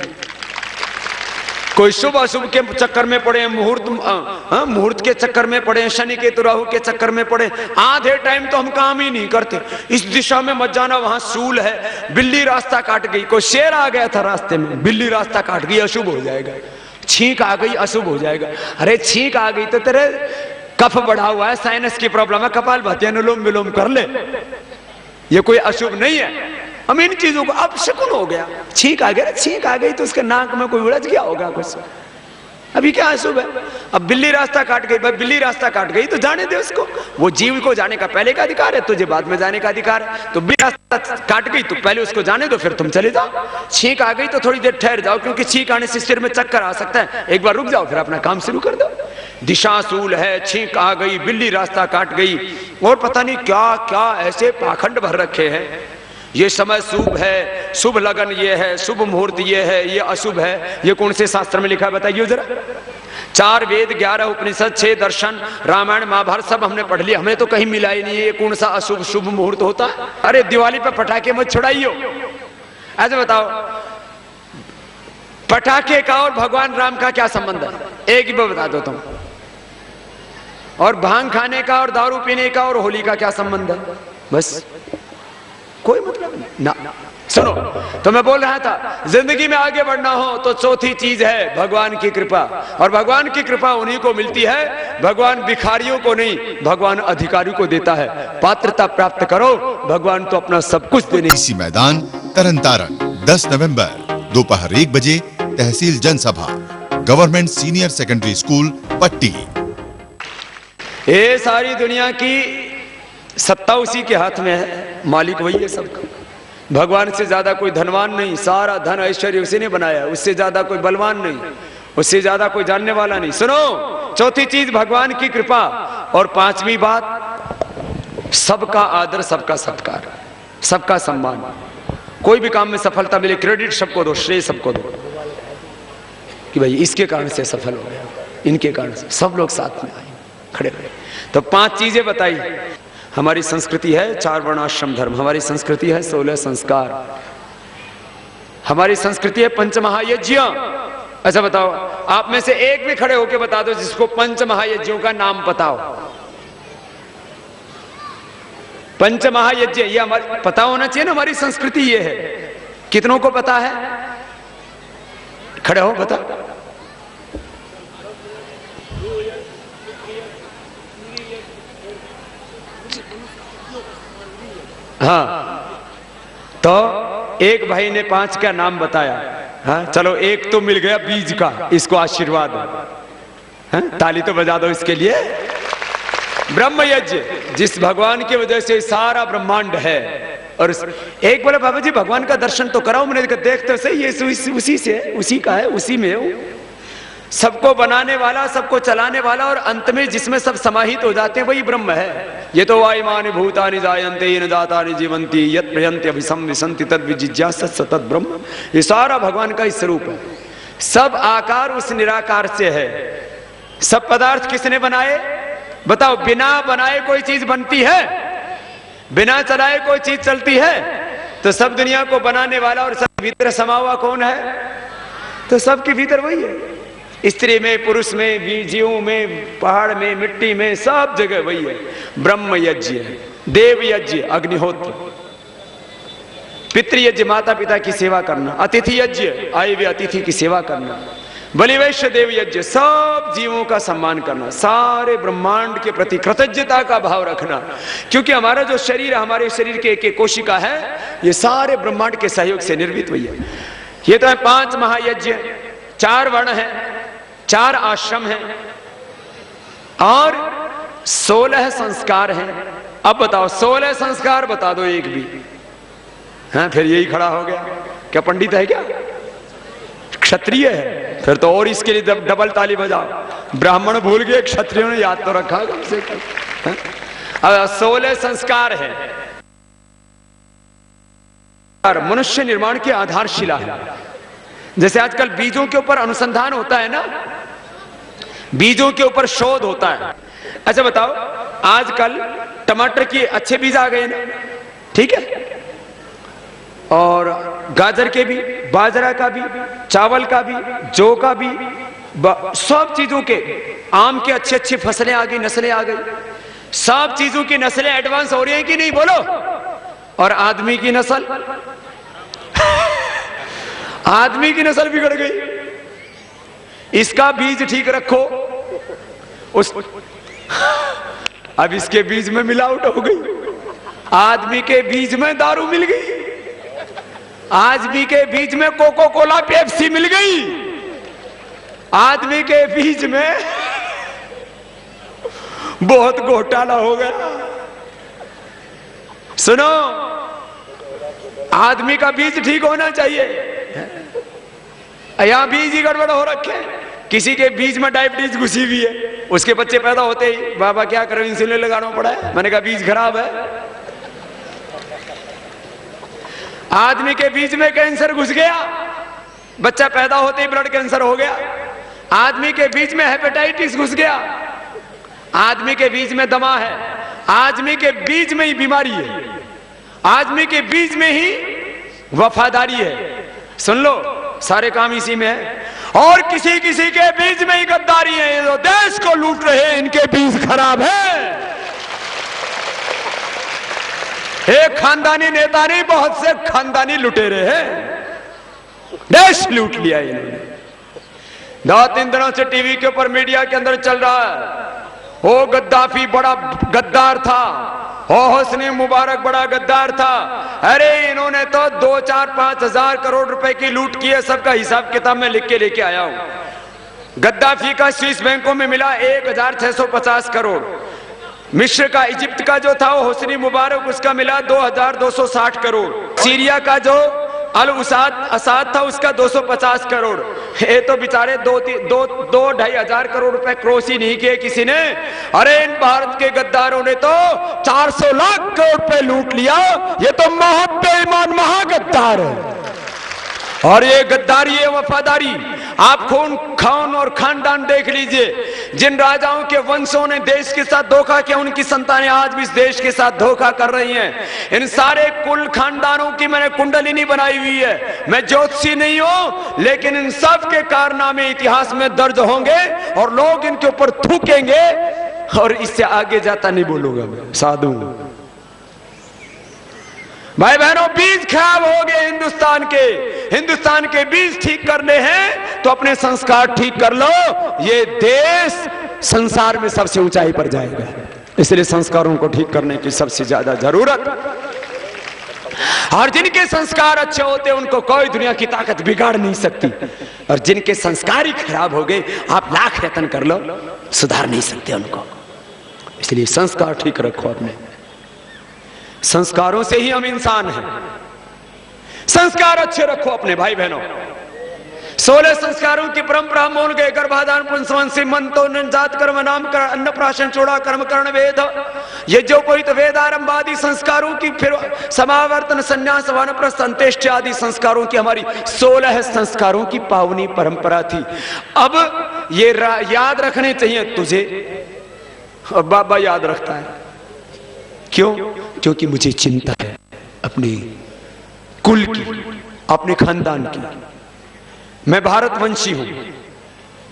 कोई शुभ अशुभ के चक्कर में पड़े, मुहूर्त के चक्कर में पड़े, शनि केतु राहु के चक्कर में पड़े, आधे टाइम तो हम काम ही नहीं करते। इस दिशा में मत जाना, वहां सूल है, बिल्ली रास्ता काट गई, कोई शेर आ गया था रास्ते में, बिल्ली रास्ता काट गई, अशुभ हो जाएगा। छींक आ गई, अशुभ हो जाएगा। अरे छींक आ गई तो तेरे कफ बढ़ा हुआ है, साइनस की प्रॉब्लम है, कपालभाति अनुलोम विलोम कर ले, ये कोई अशुभ नहीं है। हम इन चीजों को, अब शकुन हो गया, छींक आ गया, छींक आ गई तो उसके नाक में कोई उलझ गया होगा कुछ, अभी क्या अशुभ है? अब बिल्ली रास्ता काट गई, बिल्ली रास्ता काट गई तो जाने दे उसको, वो जीव को जाने का पहले का अधिकार है, तुझे बाद में जाने का अधिकार है। तो बिल्ली रास्ता काट गई तो पहले उसको जाने दो, फिर तुम चले जाओ। छींक आ गई तो थोड़ी देर ठहर जाओ, क्योंकि छींक आने से सिर में चक्कर आ सकता है, एक बार रुक जाओ, फिर अपना काम शुरू कर दो। दिशाशूल है, छींक आ गई, बिल्ली रास्ता काट गई, और पता नहीं क्या क्या ऐसे पाखंड भर रखे हैं। ये समय शुभ है, शुभ लगन ये है, शुभ मुहूर्त ये है, ये अशुभ है, ये कौन से शास्त्र में लिखा है बताइए जरा? 4 वेद, 11 उपनिषद, 6 दर्शन, रामायण महाभारत सब हमने पढ़ लिया, हमें तो कहीं मिला ही नहीं है ये कौन सा अशुभ शुभ मुहूर्त होता है। अरे दिवाली पे पटाखे मत छुड़ाइयो। ऐसे बताओ, पटाखे का और भगवान राम का क्या संबंध है? एक ही बता दो तुम। और भांग खाने का और दारू पीने का और होली का क्या संबंध है? बस कोई मतलब नहीं ना। सुनो, तो मैं बोल रहा था जिंदगी में आगे बढ़ना हो तो चौथी चीज है भगवान की कृपा, और भगवान की कृपा उन्हीं को मिलती है, भगवान भिखारियों को नहीं, भगवान अधिकारी को देता है। पात्रता प्राप्त करो, भगवान तो अपना सब कुछ देने। इसी मैदान तरन 10 नवंबर दोपहर 1 बजे, तहसील जनसभा, गवर्नमेंट सीनियर सेकेंडरी स्कूल पट्टी। ये सारी दुनिया की सत्ता उसी के हाथ में है, मालिक वही है सबका। भगवान से ज्यादा कोई धनवान नहीं, सारा धन ऐश्वर्य उसी ने बनाया, उससे ज्यादा कोई बलवान नहीं, उससे ज्यादा कोई जानने वाला नहीं। सुनो, चौथी चीज भगवान की कृपा, और 5वीं बात सबका आदर, सबका सत्कार, सबका सम्मान। कोई भी काम में सफलता मिले, क्रेडिट सबको दो, श्रेय सबको दो, कि भाई इसके कारण से सफल हो गया, इनके कारण से, सब लोग साथ में आए, खड़े रहे। तो 5 चीजें बताई। हमारी संस्कृति है 4 वर्णाश्रम धर्म, हमारी संस्कृति है 16 संस्कार, हमारी संस्कृति है 5 महायज्ञ। अच्छा बताओ, आप में से एक भी खड़े होकर बता दो जिसको 5 महायज्ञों का नाम पता हो। 5 महायज्ञ ये हमारी पता होना चाहिए ना, हमारी संस्कृति ये है। कितनों को पता है? खड़े हो, बता। हाँ, तो एक भाई ने 5 का नाम बताया। हाँ, चलो एक तो मिल गया बीज का, इसको आशीर्वाद। हाँ, ताली तो बजा दो इसके लिए। ब्रह्म यज्ञ, जिस भगवान की वजह से सारा ब्रह्मांड है। और एक बोले बाबा जी भगवान का दर्शन तो कराओ। मैंने कहा देख तो सही, ये उसी से, उसी का है, उसी में हूं। सबको बनाने वाला, सबको चलाने वाला, और अंत में जिसमें सब समाहित हो जाते हैं वही ब्रह्म है। ये तो वायुमानि भूतानि जायन्ते येन जातानि जीवन्ति यत् प्रयन्ति अभिसं विसन्ति तद् विजिज्ञासत् तद् ब्रह्म। ये सारा भगवान का ही स्वरूप है। सब आकार उस निराकार से है। सब पदार्थ किसने बनाए बताओ? बिना बनाए कोई चीज बनती है? बिना चलाए कोई चीज चलती है? तो सब दुनिया को बनाने वाला और सब भीतर समा हुआ कौन है? तो सबके भीतर वही है। स्त्री में, पुरुष में, जीवों में, पहाड़ में, मिट्टी में, सब जगह वही है। ब्रह्म यज्ञ है, देव यज्ञ अग्निहोत्र, पितृ यज्ञ माता पिता की सेवा करना, अतिथि यज्ञ आए हुए अतिथि की सेवा करना, बलि वैश्य देव यज्ञ सब जीवों का सम्मान करना, सारे ब्रह्मांड के प्रति कृतज्ञता का भाव रखना। क्योंकि हमारा जो शरीर, हमारे शरीर के एक कोशिका है, ये सारे ब्रह्मांड के सहयोग से निर्मित हुई है। ये तो है 5 महायज्ञ, 4 वर्ण है, 4 आश्रम है और 16 संस्कार हैं। अब बताओ 16 संस्कार बता दो एक भी। हाँ, फिर यही खड़ा हो गया। क्या पंडित है क्या? क्षत्रिय है? फिर तो और इसके लिए डबल ताली बजाओ। ब्राह्मण भूल गए, क्षत्रियों ने याद तो रखा कम से कम। 16 संस्कार है। मनुष्य निर्माण की आधारशिला है। जैसे आजकल बीजों के ऊपर अनुसंधान होता है ना, बीजों के ऊपर शोध होता है। अच्छा बताओ, आजकल टमाटर के अच्छे बीज आ गए ना, ठीक है, और गाजर के भी, बाजरा का भी, चावल का भी, जौ का भी, सब चीजों के, आम के अच्छी अच्छी फसलें आ गई, नस्लें आ गई। सब चीजों की नस्लें एडवांस हो रही हैं कि नहीं बोलो? और आदमी की नस्ल आदमी की नस्ल बिगड़ गई। इसका बीज ठीक रखो, अब इसके बीज में मिलावट हो गई। आदमी के बीज में दारू मिल गई, आदमी के बीज में कोको कोला पेप्सी मिल गई, आदमी के बीज में बहुत घोटाला हो गया। सुनो, आदमी का बीज ठीक होना चाहिए। यहां बीज ही गड़बड़ हो रखे। किसी के बीज में डायबिटीज घुसी हुई है, उसके बच्चे पैदा होते ही बाबा क्या करो, इंसुलिन लगाना पड़ा है। मैंने कहा बीज खराब है। आदमी के बीज में कैंसर घुस गया, बच्चा पैदा होते ही ब्लड कैंसर हो गया। आदमी के बीज में हेपेटाइटिस घुस गया, आदमी के बीज में दमा है, आदमी के बीज में ही बीमारी है, आदमी के बीज में ही वफादारी है। सुन लो, सारे काम इसी में है। और किसी किसी के बीज में ही गद्दारी है। ये जो देश को लूट रहे हैं, इनके बीज खराब है। एक खानदानी नेता नहीं, बहुत से खानदानी लुटेरे हैं। देश लूट लिया इन्होंने। 2-3 दिनों से टीवी के ऊपर, मीडिया के अंदर चल रहा है, वो गद्दाफी बड़ा गद्दार था, होस्नी मुबारक बड़ा गद्दार था। अरे इन्होंने तो 2-4-5 हजार करोड़ रुपए की लूट की है। सबका हिसाब किताब में लिख के लेके आया हूं। गद्दाफी का स्विस बैंकों में मिला 1650 करोड़। मिस्र का, इजिप्ट का जो था वो होस्नी मुबारक, उसका मिला 2260 करोड़। सीरिया का जो अल असाद था, उसका 250 करोड़। ये तो बेचारे 2-2.5 हजार करोड़ रुपए क्रॉस ही नहीं किए किसी ने। अरे इन भारत के गद्दारों ने तो 400 लाख करोड़ रुपए लूट लिया। ये तो महाबेईमान महागद्दार है। और ये गद्दारी, ये वफादारी, आप खान और खानदान देख लीजिए। जिन राजाओं के वंशों ने देश के साथ धोखा किया, उनकी संतानें आज भी इस देश के साथ धोखा कर रही हैं। इन सारे कुल खानदानों की मैंने कुंडलिनी बनाई हुई है। मैं ज्योतिषी नहीं हूं, लेकिन इन सब के कारनामे इतिहास में दर्ज होंगे और लोग इनके ऊपर थूकेंगे। और इससे आगे जाता नहीं बोलूंगा मैं, साधु। भाई बहनों, बीज खराब हो गए हिंदुस्तान के बीज ठीक करने हैं तो अपने संस्कार ठीक कर लो। ये देश संसार में सबसे ऊंचाई पर जाएगा। इसलिए संस्कारों को ठीक करने की सबसे ज्यादा जरूरत। और जिनके संस्कार अच्छे होते हैं उनको कोई दुनिया की ताकत बिगाड़ नहीं सकती, और जिनके संस्कार ही खराब हो गए आप लाख यत्न कर लो सुधार नहीं सकते उनको। इसलिए संस्कार ठीक रखो अपने। संस्कारों से ही हम इंसान हैं। संस्कार अच्छे रखो अपने भाई बहनों। 16 संस्कारों की परंपरा मोल गए गर्भाधान पुंसवंशी मंतो जात कर्म नाम कर अन्नप्राशन चूड़ा कर्म कर्ण वेद यज्ञोपवीत वेद आरंभादि संस्कारों की, फिर समावर्तन संन्यास वानप्रस्थ अंत्येष्टि आदि संस्कारों की हमारी 16 संस्कारों की पावनी परंपरा थी। अब ये याद रखने चाहिए तुझे, और बाबा याद रखता है। क्यों? क्योंकि मुझे चिंता है अपने कुल की, अपने खानदान की। मैं भारतवंशी हूं।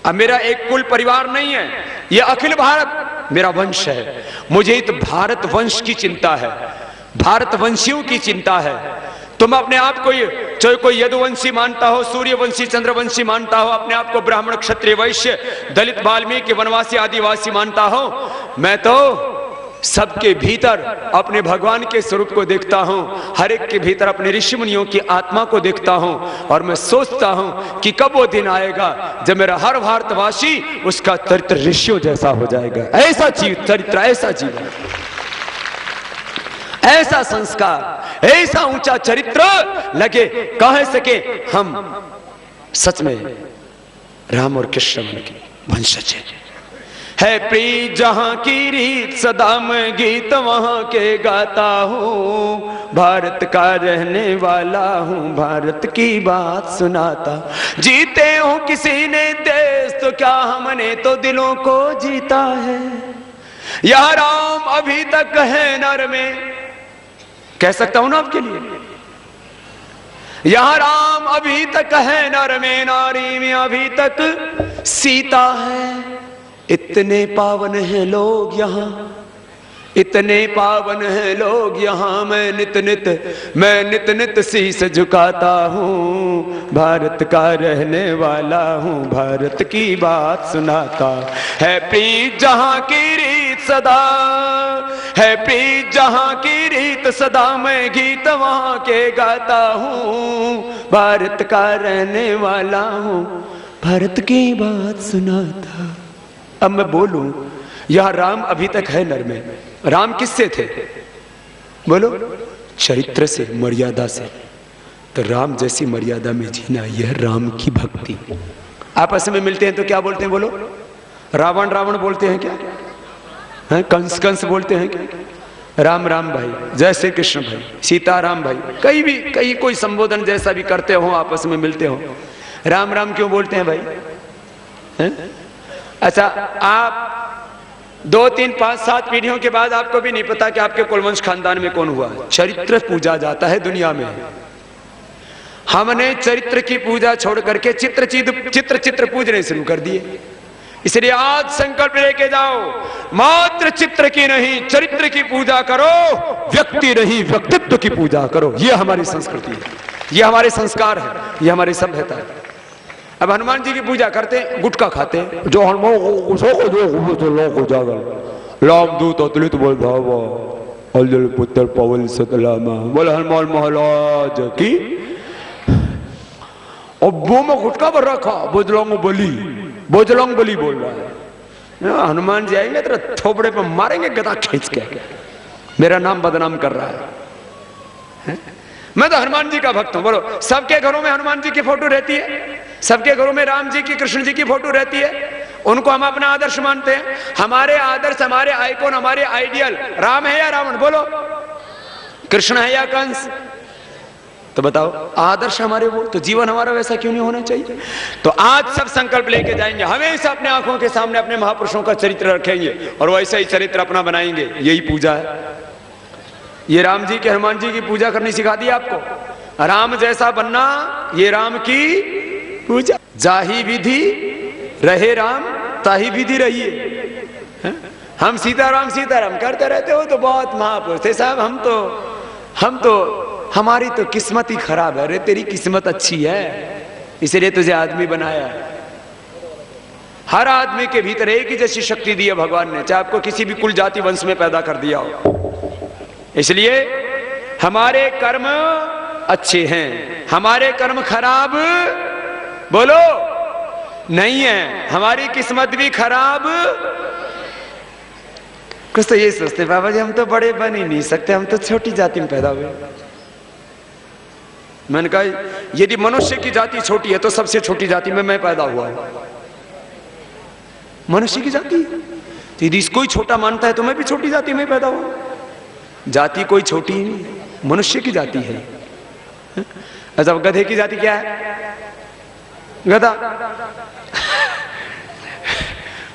अब मेरा एक कुल परिवार नहीं है, यह अखिल भारत मेरा वंश है। मुझे तो भारत वंश की चिंता है, भारतवंशियों की चिंता है। तुम अपने आप को चाहे कोई यदुवंशी मानता हो, सूर्यवंशी, चंद्रवंशी मानता हो, अपने आप को ब्राह्मण, क्षत्रिय, वैश्य, दलित, वाल्मीकि, वनवासी, आदिवासी मानता हो, मैं तो सबके भीतर अपने भगवान के स्वरूप को देखता हूं। हर एक के भीतर अपने ऋषि मुनियों की आत्मा को देखता हूं, और मैं सोचता हूं कि कब वो दिन आएगा जब मेरा हर भारतवासी उसका चरित्र ऋषियों जैसा हो जाएगा। ऐसा चरित्र, ऐसा जीवन, ऐसा संस्कार, ऐसा ऊंचा चरित्र लगे कह सके हम सच में राम और कृष्ण के वंशज है। प्रीत जहां की रीत सदा मैं गीत वहां के गाता हूँ, भारत का रहने वाला हूँ, भारत की बात सुनाता। जीते हो किसी ने देश तो क्या हमने तो दिलों को जीता है। यह राम अभी तक है नर में, कह सकता हूं ना आपके लिए, यह राम अभी तक है नर में, नारी में अभी तक सीता है। इतने पावन हैं लोग यहाँ, इतने पावन हैं लोग यहाँ, मैं नित नित शीश झुकाता हूँ, भारत का रहने वाला हूँ, भारत की बात सुनाता। है प्रीत जहाँ की रीत सदा, है प्रीत जहाँ की रीत सदा, मैं गीत वहाँ के गाता हूँ, भारत का रहने वाला हूँ, भारत की बात सुनाता। अब मैं बोलूं, यह राम अभी तक है नर में। राम किससे थे बोलो? चरित्र से, मर्यादा से। तो राम जैसी मर्यादा में जीना, यह राम की भक्ति। आपस में मिलते हैं तो क्या बोलते हैं बोलो? रावण रावण बोलते हैं क्या? हैं? कंस कंस बोलते हैं क्या? राम राम भाई, जय श्री कृष्ण भाई, सीताराम भाई, कई कोई संबोधन जैसा भी करते हो, आपस में मिलते हो, राम राम क्यों बोलते हैं भाई? हैं? अच्छा, आप 2, 3, 5, 7 पीढ़ियों के बाद आपको भी नहीं पता कि आपके कुलवंश खानदान में कौन हुआ। चरित्र पूजा जाता है दुनिया में। हमने चरित्र की पूजा छोड़ करके चित्र पूजने शुरू कर दिए। इसलिए आज संकल्प लेके जाओ, मात्र चित्र की नहीं चरित्र की पूजा करो, व्यक्ति नहीं व्यक्तित्व की पूजा करो। ये हमारी संस्कृति है, ये हमारे संस्कार है, ये हमारी सभ्यता है। अब हनुमान जी की पूजा करते हैं, गुटखा खाते हैं, जो हनुमान को जागल राम दूत अतुलित बोल भावा अल्जल पुत्र पवन सतलामा, बोल हनुमान महाराज की। और वो में गुटखा भर रखा, बोजलंग बली बोल रहा है। हनुमान जी आएंगे तेरा थोपड़े पर मारेंगे गदा खींच के, मेरा नाम बदनाम कर रहा है। मैं तो हनुमान जी का भक्त हूं। बोलो, सबके घरों में हनुमान जी की फोटो रहती है, सबके घरों में राम जी की, कृष्ण जी की फोटो रहती है, उनको हम अपना आदर्श मानते हैं। हमारे आदर्श, हमारे आइकॉन, हमारे आइडियल राम है या रावण? बोलो, कृष्ण है या कंस? तो बताओ, आदर्श हमारे वो, तो जीवन हमारा वैसा क्यों नहीं होना चाहिए? तो आज सब संकल्प लेके जाएंगे, हमेशा अपने आंखों के सामने अपने महापुरुषों का चरित्र रखेंगे और वैसा ही चरित्र अपना बनाएंगे। यही पूजा है। ये राम जी के, हनुमान जी की पूजा करनी सिखा दी आपको। राम जैसा बनना, ये राम की पूजा। जाही विधि रहे राम, ताही विधि रहिए। हम सीताराम सीताराम करते रहते हो तो बहुत महापुरुष थे साहब। हम तो हमारी तो किस्मत ही खराब है। अरे तेरी किस्मत अच्छी है, इसलिए तुझे आदमी बनाया है। हर आदमी के भीतर एक ही जैसी शक्ति दी है भगवान ने, चाहे आपको किसी भी कुल जाति वंश में पैदा कर दिया हो। इसलिए हमारे कर्म अच्छे हैं, हमारे कर्म खराब बोलो नहीं है, हमारी किस्मत भी खराब। कुछ तो ये सोचते बाबा जी हम तो बड़े बन ही नहीं सकते, हम तो छोटी जाति में पैदा हुए। मैंने कहा यदि मनुष्य की जाति छोटी है तो सबसे छोटी जाति में मैं पैदा हुआ हूं। मनुष्य की जाति तो यदि इसको ही छोटा मानता है तो मैं भी छोटी जाति में पैदा हुआ। जाति कोई छोटी ही नहीं, मनुष्य की जाति है। अच्छा गधे की जाति क्या है? गधा।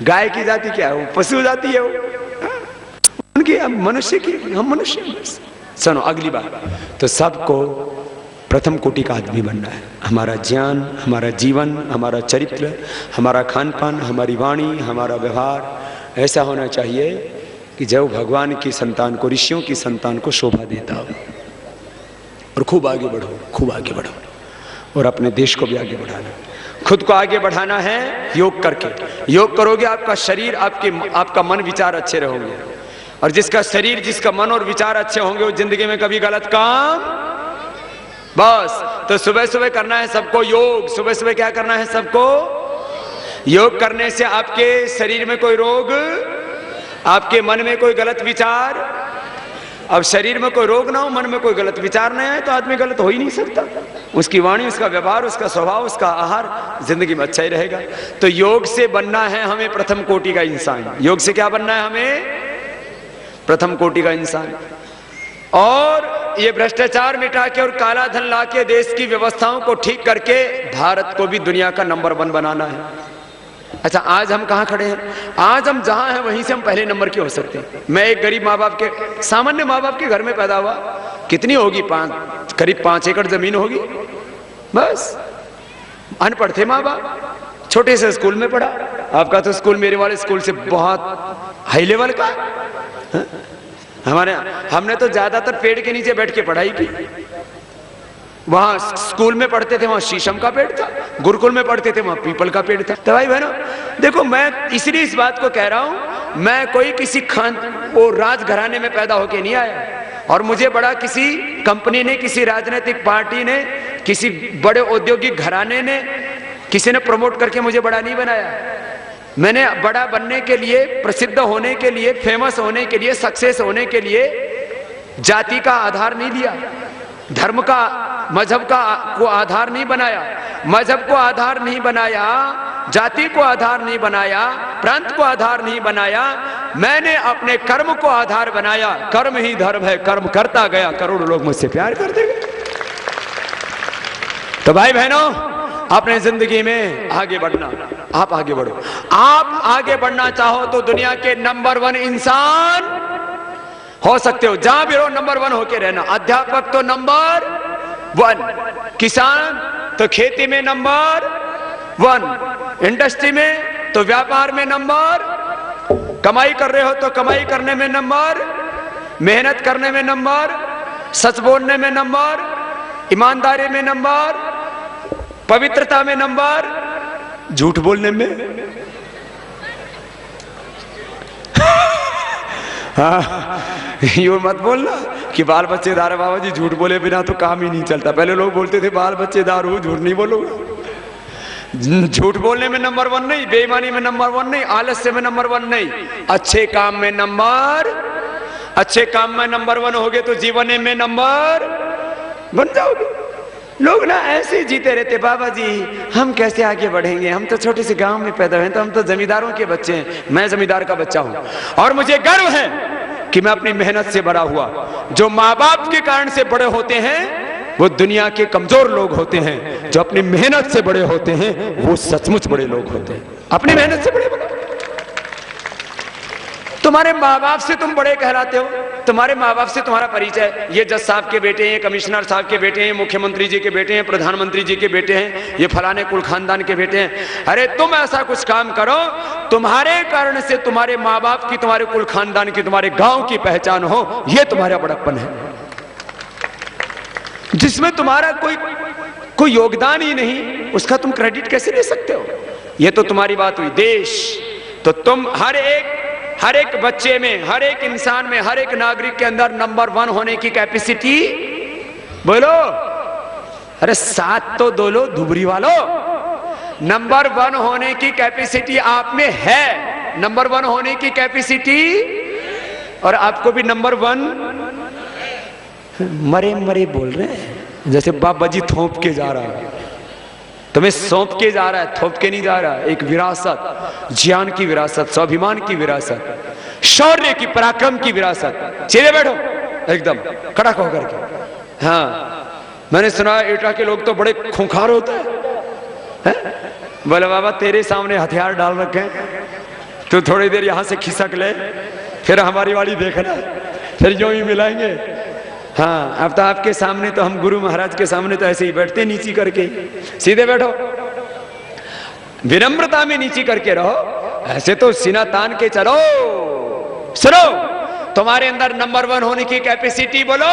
गाय की जाति क्या है? वो पशु जाति है। वो उनकी मनुष्य की, हम मनुष्य। सुनो अगली बात, तो सबको प्रथम कोटि का आदमी बनना है। हमारा ज्ञान, हमारा जीवन, हमारा चरित्र, हमारा खान पान, हमारी वाणी, हमारा व्यवहार ऐसा होना चाहिए कि जो भगवान की संतान को, ऋषियों की संतान को शोभा देता हो। और खूब आगे बढ़ो, खूब आगे बढ़ो, और अपने देश को भी आगे बढ़ाना। खुद को आगे बढ़ाना है योग करके। योग करोगे आपका शरीर, आपका मन विचार अच्छे रहोगे। और जिसका शरीर, जिसका मन और विचार अच्छे होंगे वो जिंदगी में कभी गलत काम बस। तो सुबह सुबह करना है सबको योग। सुबह सुबह क्या करना है सबको? योग करने से आपके शरीर में कोई रोग, आपके मन में कोई गलत विचार, अब शरीर में कोई रोग ना हो, मन में कोई गलत विचार नहीं आए तो आदमी गलत हो ही नहीं सकता। उसकी वाणी, उसका व्यवहार, उसका स्वभाव, उसका आहार जिंदगी में अच्छा ही रहेगा। तो योग से बनना है हमें प्रथम कोटि का इंसान। योग से क्या बनना है हमें? प्रथम कोटि का इंसान। और ये भ्रष्टाचार मिटा के और काला धन ला के देश की व्यवस्थाओं को ठीक करके भारत को भी दुनिया का नंबर 1 बनाना है। अच्छा आज हम कहाँ खड़े हैं? आज हम जहां हैं वहीं से हम पहले नंबर के हो सकते हैं। मैं एक गरीब माँ बाप के, सामान्य माँ बाप के घर में पैदा हुआ। कितनी होगी? करीब 5 एकड़ जमीन होगी बस। अनपढ़ थे माँ बाप, छोटे से स्कूल में पढ़ा। आपका तो स्कूल मेरे वाले स्कूल से बहुत हाई लेवल का। हमने तो ज्यादातर पेड़ के नीचे बैठ के पढ़ाई की। वहां स्कूल में पढ़ते थे वहां शीशम का पेड़ था, गुरुकुल में पढ़ते थे वहां पीपल का पेड़ था। तो भाई बहनों देखो, मैं इसलिए इस बात को कह रहा हूं, मैं कोई किसी वो राजघराने में पैदा होके नहीं आया, और मुझे बड़ा किसी कंपनी ने, किसी राजनीतिक पार्टी ने, किसी बड़े औद्योगिक घराने ने, किसी ने प्रमोट करके मुझे बड़ा नहीं बनाया। मैंने बड़ा बनने के लिए, प्रसिद्ध होने के लिए, फेमस होने के लिए, सक्सेस होने के लिए जाति का आधार नहीं लिया, धर्म का, मजहब का को आधार नहीं बनाया, मजहब को आधार नहीं बनाया, जाति को आधार नहीं बनाया, प्रांत को आधार नहीं बनाया। मैंने अपने कर्म को आधार बनाया। कर्म ही धर्म है, कर्म करता गया, करोड़ों लोग मुझसे प्यार करते गए। तो भाई बहनों अपने जिंदगी में आगे बढ़ना, आप आगे बढ़ो। आप आगे बढ़ना चाहो तो दुनिया के नंबर 1 इंसान हो सकते हो। जहां भी रहो नंबर 1 होके रहना। अध्यापक तो नंबर 1, किसान तो खेती में नंबर 1, इंडस्ट्री में तो व्यापार में नंबर, कमाई कर रहे हो तो कमाई करने में नंबर, मेहनत करने में नंबर, सच बोलने में नंबर, ईमानदारी में नंबर, पवित्रता में नंबर, झूठ बोलने में हाँ, ये मत बोलना कि बाल बच्चेदार है बाबा जी, झूठ बोले बिना तो काम ही नहीं चलता। पहले लोग बोलते थे बाल बच्चेदार हो, झूठ नहीं बोलोगे। झूठ बोलने में नंबर 1 नहीं, बेईमानी में नंबर 1 नहीं, आलस्य में नंबर 1 नहीं, अच्छे काम में नंबर, अच्छे काम में नंबर 1 होगे तो जीवन में नंबर बन जाओगे। लोग ना ऐसे ही जीते रहते, बाबा जी हम कैसे आगे बढ़ेंगे, हम तो छोटे से गांव में पैदा हुए, तो हम तो जमींदारों के बच्चे हैं। मैं जमींदार का बच्चा हूं और मुझे गर्व है कि मैं अपनी मेहनत से बड़ा हुआ। जो माँ बाप के कारण से बड़े होते हैं वो दुनिया के कमजोर लोग होते हैं, जो अपनी मेहनत से बड़े होते हैं वो सचमुच बड़े लोग होते हैं। अपनी मेहनत से बड़े। तुम्हारे माँ बाप से तुम बड़े कहलाते हो, तुम्हारे माँ बाप से तुम्हारा परिचय, ये जज साहब के बेटे हैं, कमिश्नर साहब के बेटे हैं, मुख्यमंत्री जी के बेटे हैं, प्रधानमंत्री जी के बेटे हैं, ये फलाने कुल खानदान के बेटे हैं। अरे तुम ऐसा कुछ काम करो, तुम्हारे कारण से तुम्हारे माँ बाप की, तुम्हारे कुल खानदान की, तुम्हारे गांव की पहचान हो, ये तुम्हारा बड़प्पन है। जिसमें तुम्हारा कोई योगदान ही नहीं, उसका तुम क्रेडिट कैसे ले सकते हो? ये तो तुम्हारी बात हुई। देश तो तुम हर एक बच्चे में, हर एक इंसान में, हर एक नागरिक के अंदर नंबर 1 होने की कैपेसिटी, बोलो, अरे 7 तो दो लो धुबरी वालों, नंबर 1 होने की कैपेसिटी आप में है, नंबर 1 होने की कैपेसिटी। और आपको भी नंबर 1 मरे मरे बोल रहे हैं, जैसे बाबा जी थोप के जा रहा है, तुम्हें सौंप के जा रहा है, थोप के नहीं जा रहा। एक विरासत, ज्ञान की विरासत, स्वाभिमान की विरासत, शौर्य की, पराक्रम की विरासत। सीधे बैठो, एकदम कड़क होकर के। हाँ, मैंने सुना एटा के लोग तो बड़े खूंखार होते हैं। बोले बाबा तेरे सामने हथियार डाल रखे हैं, तो थोड़ी देर यहां से खिसक ले, फिर हमारी वाली देखना, फिर जो ही मिलाएंगे। हाँ, अब तो आपके सामने तो हम गुरु महाराज के सामने तो ऐसे ही बैठते नीची करके। सीधे बैठो, विनम्रता में नीची करके रहो, ऐसे तो सीना तान के चलो। सुनो, तुम्हारे अंदर नंबर 1 होने की कैपेसिटी बोलो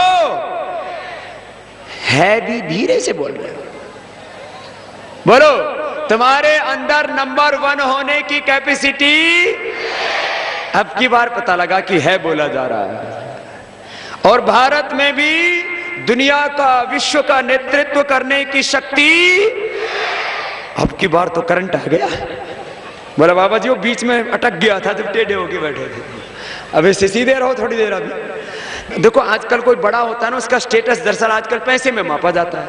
है, भी धीरे से बोल रहे हो, बोलो तुम्हारे अंदर नंबर 1 होने की कैपेसिटी। अब की बार पता लगा कि है बोला जा रहा है। और भारत में भी दुनिया का, विश्व का नेतृत्व करने की शक्ति। अब की बार तो करंट आ गया। बोला बाबा जी वो बीच में अटक गया था जब टेढ़े होके बैठे थे, अब इससे सीधे रहो थोड़ी देर। अभी देखो आजकल कोई बड़ा होता है ना, उसका स्टेटस दरअसल आजकल पैसे में मापा जाता है।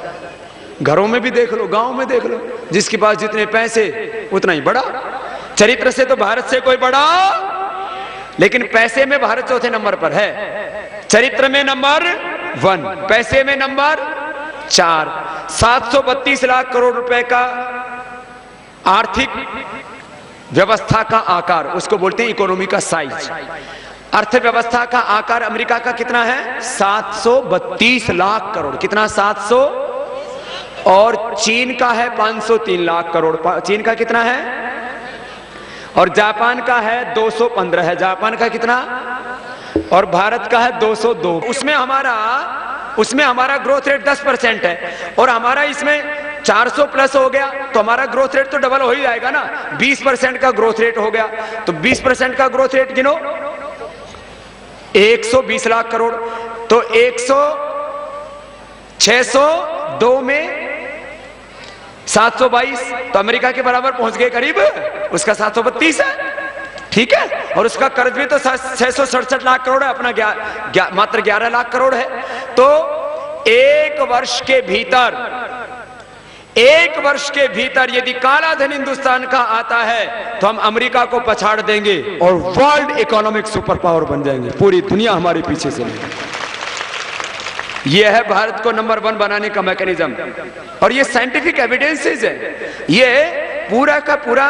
घरों में भी देख लो, गांव में देख लो, जिसके पास जितने पैसे उतना ही बड़ा। चरित्र से तो भारत से कोई बड़ा, लेकिन पैसे में भारत चौथे नंबर पर है। चरित्र में नंबर 1, पैसे में नंबर 4। 732 लाख करोड़ रुपए का आर्थिक व्यवस्था का आकार, उसको बोलते हैं इकोनॉमी का साइज। अर्थव्यवस्था का आकार अमेरिका का कितना है? 732 लाख करोड़। कितना? 700। और चीन का है 503 लाख करोड़। चीन का कितना है? और जापान का है 215 है। जापान का कितना? और भारत का है 202। उसमें हमारा ग्रोथ रेट 10% है, और हमारा इसमें 400 प्लस हो गया, तो हमारा ग्रोथ रेट तो डबल हो ही जाएगा ना। 20% का ग्रोथ रेट हो गया, तो 20% का ग्रोथ रेट गिनो, 120 लाख करोड़। तो 602 में 722, तो अमेरिका के बराबर पहुंच गए करीब। उसका 732 है, ठीक है। और उसका कर्ज भी तो 667 लाख करोड़ है, अपना मात्र 11 लाख करोड़ है। तो एक वर्ष के भीतर यदि काला धन हिंदुस्तान का आता है तो हम अमेरिका को पछाड़ देंगे और वर्ल्ड इकोनॉमिक सुपर पावर बन जाएंगे। पूरी दुनिया हमारे पीछे से नहीं। यह है भारत को नंबर 1 बनाने का मैकेनिज्म, और ये साइंटिफिक एविडेंसेस है। ये पूरा का पूरा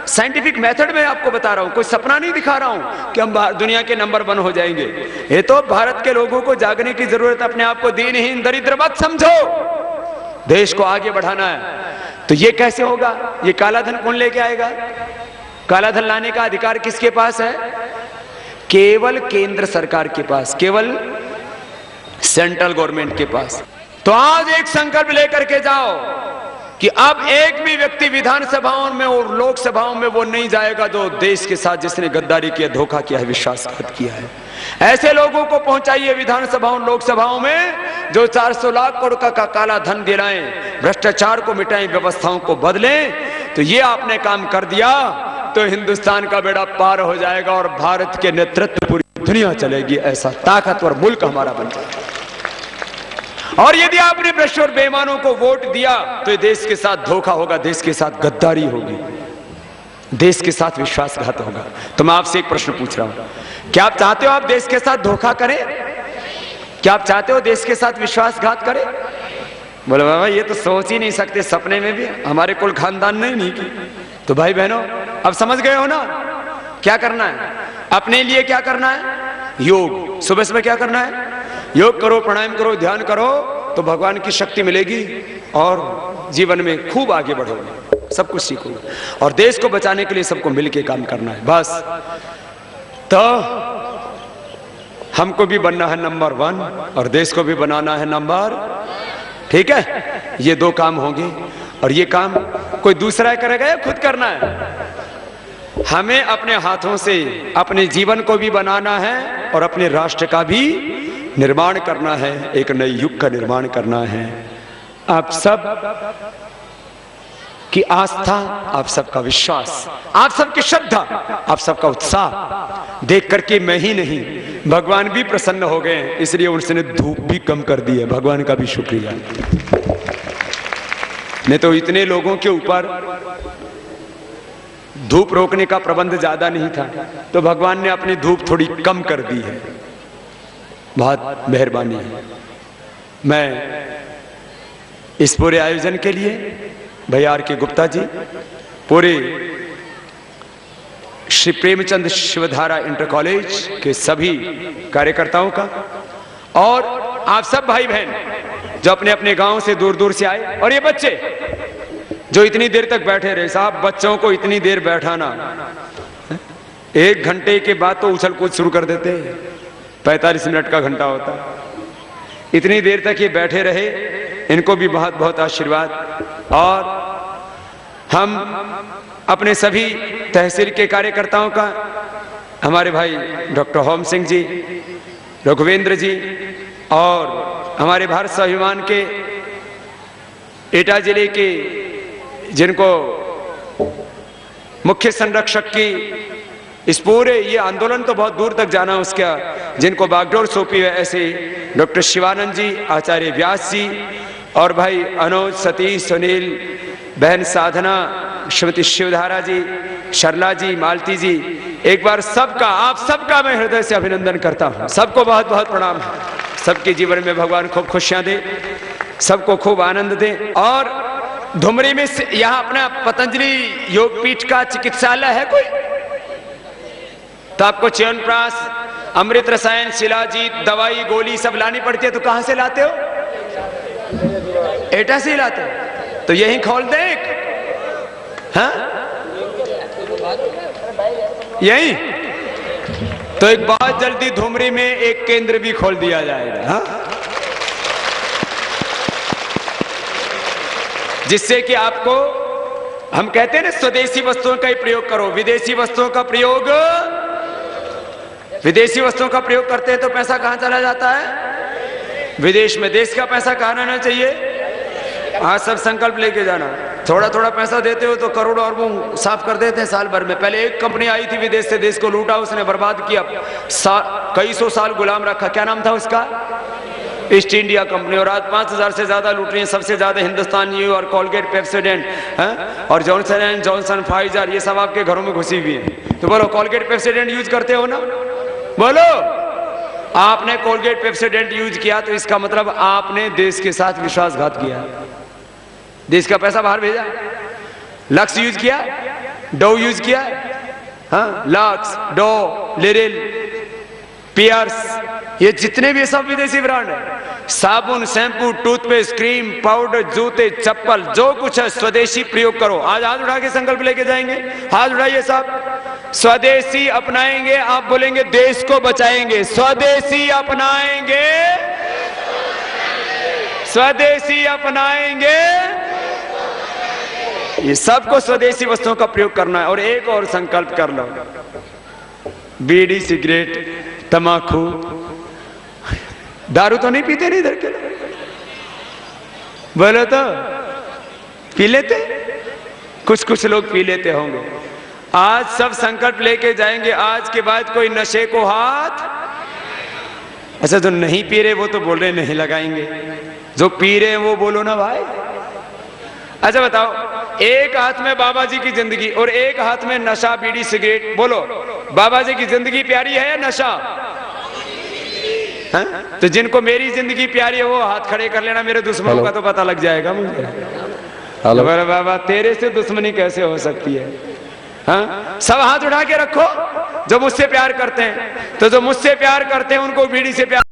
साइंटिफिक मेथड में आपको बता रहा हूं, कोई सपना नहीं दिखा रहा हूं कि हम दुनिया के नंबर 1 हो जाएंगे। ये तो भारत के लोगों को जागने की जरूरत। अपने आप को दीनहीन दरिद्र मत समझो, देश को आगे बढ़ाना है। तो ये कैसे होगा? ये काला धन कौन लेके आएगा? काला धन लाने का अधिकार किसके पास है? केवल केंद्र सरकार के पास, केवल सेंट्रल गवर्नमेंट के पास। तो आज एक संकल्प लेकर के जाओ कि अब एक भी व्यक्ति विधानसभाओं में और लोकसभाओं में वो नहीं जाएगा जो देश के साथ जिसने गद्दारी किया, धोखा किया है, विश्वासघात किया है। ऐसे लोगों को पहुंचाइए विधानसभाओं लोकसभाओं में जो 400 लाख करोड़ का काला धन दिलाएं, भ्रष्टाचार को मिटाएं, व्यवस्थाओं को बदलें। तो ये आपने काम कर दिया तो हिंदुस्तान का बेड़ा पार हो जाएगा और भारत के नेतृत्व पूरी दुनिया चलेगी। ऐसा ताकतवर मुल्क हमारा बन जाएगा। और यदि आपने भ्रष्ट और बेईमानों को वोट दिया तो ये देश के साथ धोखा होगा, देश के साथ गद्दारी होगी, देश के साथ विश्वासघात होगा। तो मैं आपसे एक प्रश्न पूछ रहा हूं, क्या आप चाहते हो आप देश के साथ धोखा करें? क्या आप चाहते हो देश के साथ विश्वासघात करें? बोले बाबा ये तो सोच ही नहीं सकते, सपने में भी हमारे कुल खानदान ने नहीं की। तो भाई बहनों अब समझ गए हो ना क्या करना है? अपने लिए क्या करना है? योग। सुबह सुबह क्या करना है? योग करो, प्राणायाम करो, ध्यान करो, तो भगवान की शक्ति मिलेगी और जीवन में खूब आगे बढ़ोगे, सब कुछ सीखोगे। और देश को बचाने के लिए सबको मिलकर काम करना है बस। तो हमको भी बनना है नंबर 1 और देश को भी बनाना है नंबर ठीक है, ये दो काम होंगे। और ये काम कोई दूसरा करेगा या खुद करना है? हमें अपने हाथों से अपने जीवन को भी बनाना है और अपने राष्ट्र का भी निर्माण करना है, एक नए युग का निर्माण करना है। आप सब की आस्था, आप सबका विश्वास, आप सबकी श्रद्धा, आप सबका उत्साह देख करके मैं ही नहीं, भगवान भी प्रसन्न हो गए, इसलिए उनसे धूप भी कम कर दी है। भगवान का भी शुक्रिया। नहीं तो इतने लोगों के ऊपर धूप रोकने का प्रबंध ज्यादा नहीं था, तो भगवान ने अपनी धूप थोड़ी कम कर दी है। बहुत मेहरबानी है। मैं इस पूरे आयोजन के लिए भैया आर के गुप्ता जी, पूरे श्री प्रेमचंद शिवधारा इंटर कॉलेज के सभी कार्यकर्ताओं का, और आप सब भाई बहन जो अपने अपने गांव से दूर दूर से आए, और ये बच्चे जो इतनी देर तक बैठे रहे। साहब, बच्चों को इतनी देर बैठाना, 1 घंटे के बाद तो उछल कूद शुरू कर देते, 45 मिनट का घंटा होता। इतनी देर तक ये बैठे रहे, इनको भी बहुत बहुत आशीर्वाद। और हम अपने सभी तहसील के कार्यकर्ताओं का, हमारे भाई डॉक्टर होम सिंह जी, रघुवेंद्र जी, और हमारे भारत स्वाभिमान के एटा जिले के जिनको मुख्य संरक्षक की इस पूरे ये आंदोलन तो बहुत दूर तक जाना उसका, जिनको बागडोर सौंपी है, ऐसे डॉक्टर शिवानंद जी, आचार्य व्यास जी, और भाई अनुज, सतीश, सुनील, बहन साधना, श्रीमती शिवधारा जी, शर्ला जी, मालती जी, एक बार सबका, आप सबका मैं हृदय से अभिनंदन करता हूं। सबको बहुत बहुत प्रणाम। सबके जीवन में भगवान खूब खुशियां दे, सबको खूब आनंद दे। और धुमरी में यहाँ अपना पतंजलि योगपीठ का चिकित्सालय है कोई, तो आपको च्यवनप्राश, अमृत रसायन, शिलाजीत, दवाई गोली सब लानी पड़ती है, तो कहां से लाते हो? एटा से ही लाते हो। तो यही खोल दे एक, हाँ? यही तो एक बहुत जल्दी धुमरी में एक केंद्र भी खोल दिया जाएगा, हाँ? जिससे कि आपको, हम कहते हैं ना, स्वदेशी वस्तुओं का ही प्रयोग करो, विदेशी वस्तुओं का प्रयोग, विदेशी वस्तुओं का प्रयोग करते हैं तो पैसा कहां चला जाता है? विदेश में। देश का पैसा कहां रहना चाहिए? आज सब संकल्प लेके जाना। थोड़ा थोड़ा पैसा देते हो तो करोड़ों अरबों साफ कर देते हैं साल भर में। पहले एक कंपनी आई थी विदेश से, देश को लूटा, उसने बर्बाद किया, कई सौ साल गुलाम रखा। क्या नाम था उसका? East India company. और आज 5000 से ज्यादा लूट रही है। सबसे ज्यादा हिंदुस्तान यू और कोलगेट, पेप्सोडेंट, और जॉनसन एंड जॉनसन, फाइजर, ये सब आपके घरों में घुसी हुई है। तो बोलो, कोलगेट पेप्सोडेंट यूज करते हो ना? बोलो, आपने कोलगेट पेप्सोडेंट यूज किया तो इसका मतलब आपने देश के साथ विश्वासघात किया, देश का पैसा बाहर भेजा। लक्स यूज किया, डो यूज किया, हाँ, लक्स, डो, लिरिल, पियर्स, ये जितने भी सब विदेशी ब्रांड है। साबुन, शैम्पू, टूथपेस्ट, क्रीम, पाउडर, जूते, चप्पल, जो कुछ है स्वदेशी प्रयोग करो। आज हाथ उठा के संकल्प लेके जाएंगे, हाथ उठाइए साहब। स्वदेशी अपनाएंगे, आप बोलेंगे देश को बचाएंगे। स्वदेशी अपनाएंगे, स्वदेशी अपनाएंगे, ये सबको स्वदेशी वस्तुओं का प्रयोग करना है। और एक और संकल्प कर लो, बीड़ी, सिगरेट, तंबाकू, दारू तो नहीं पीते नहीं इधर के लोग? बोलो तो, पी लेते? कुछ कुछ लोग पी लेते होंगे। आज सब संकल्प लेके जाएंगे, आज के बाद कोई नशे को हाथ। अच्छा, जो नहीं पी रहे वो तो बोल रहे नहीं लगाएंगे, जो पी रहे हैं वो बोलो ना भाई। अच्छा बताओ, एक हाथ में बाबा जी की जिंदगी और एक हाथ में नशा, बीड़ी, सिगरेट, बोलो बाबा जी की जिंदगी प्यारी है या नशा? है? तो जिनको मेरी जिंदगी प्यारी है वो हाथ खड़े कर लेना, मेरे दुश्मनों का तो पता लग जाएगा मुझे। हेलो बाबा, तेरे से दुश्मनी कैसे हो सकती है? हाँ? सब हाथ उठा के रखो जो मुझसे प्यार करते हैं। तो जो मुझसे प्यार करते हैं उनको बीड़ी से प्यार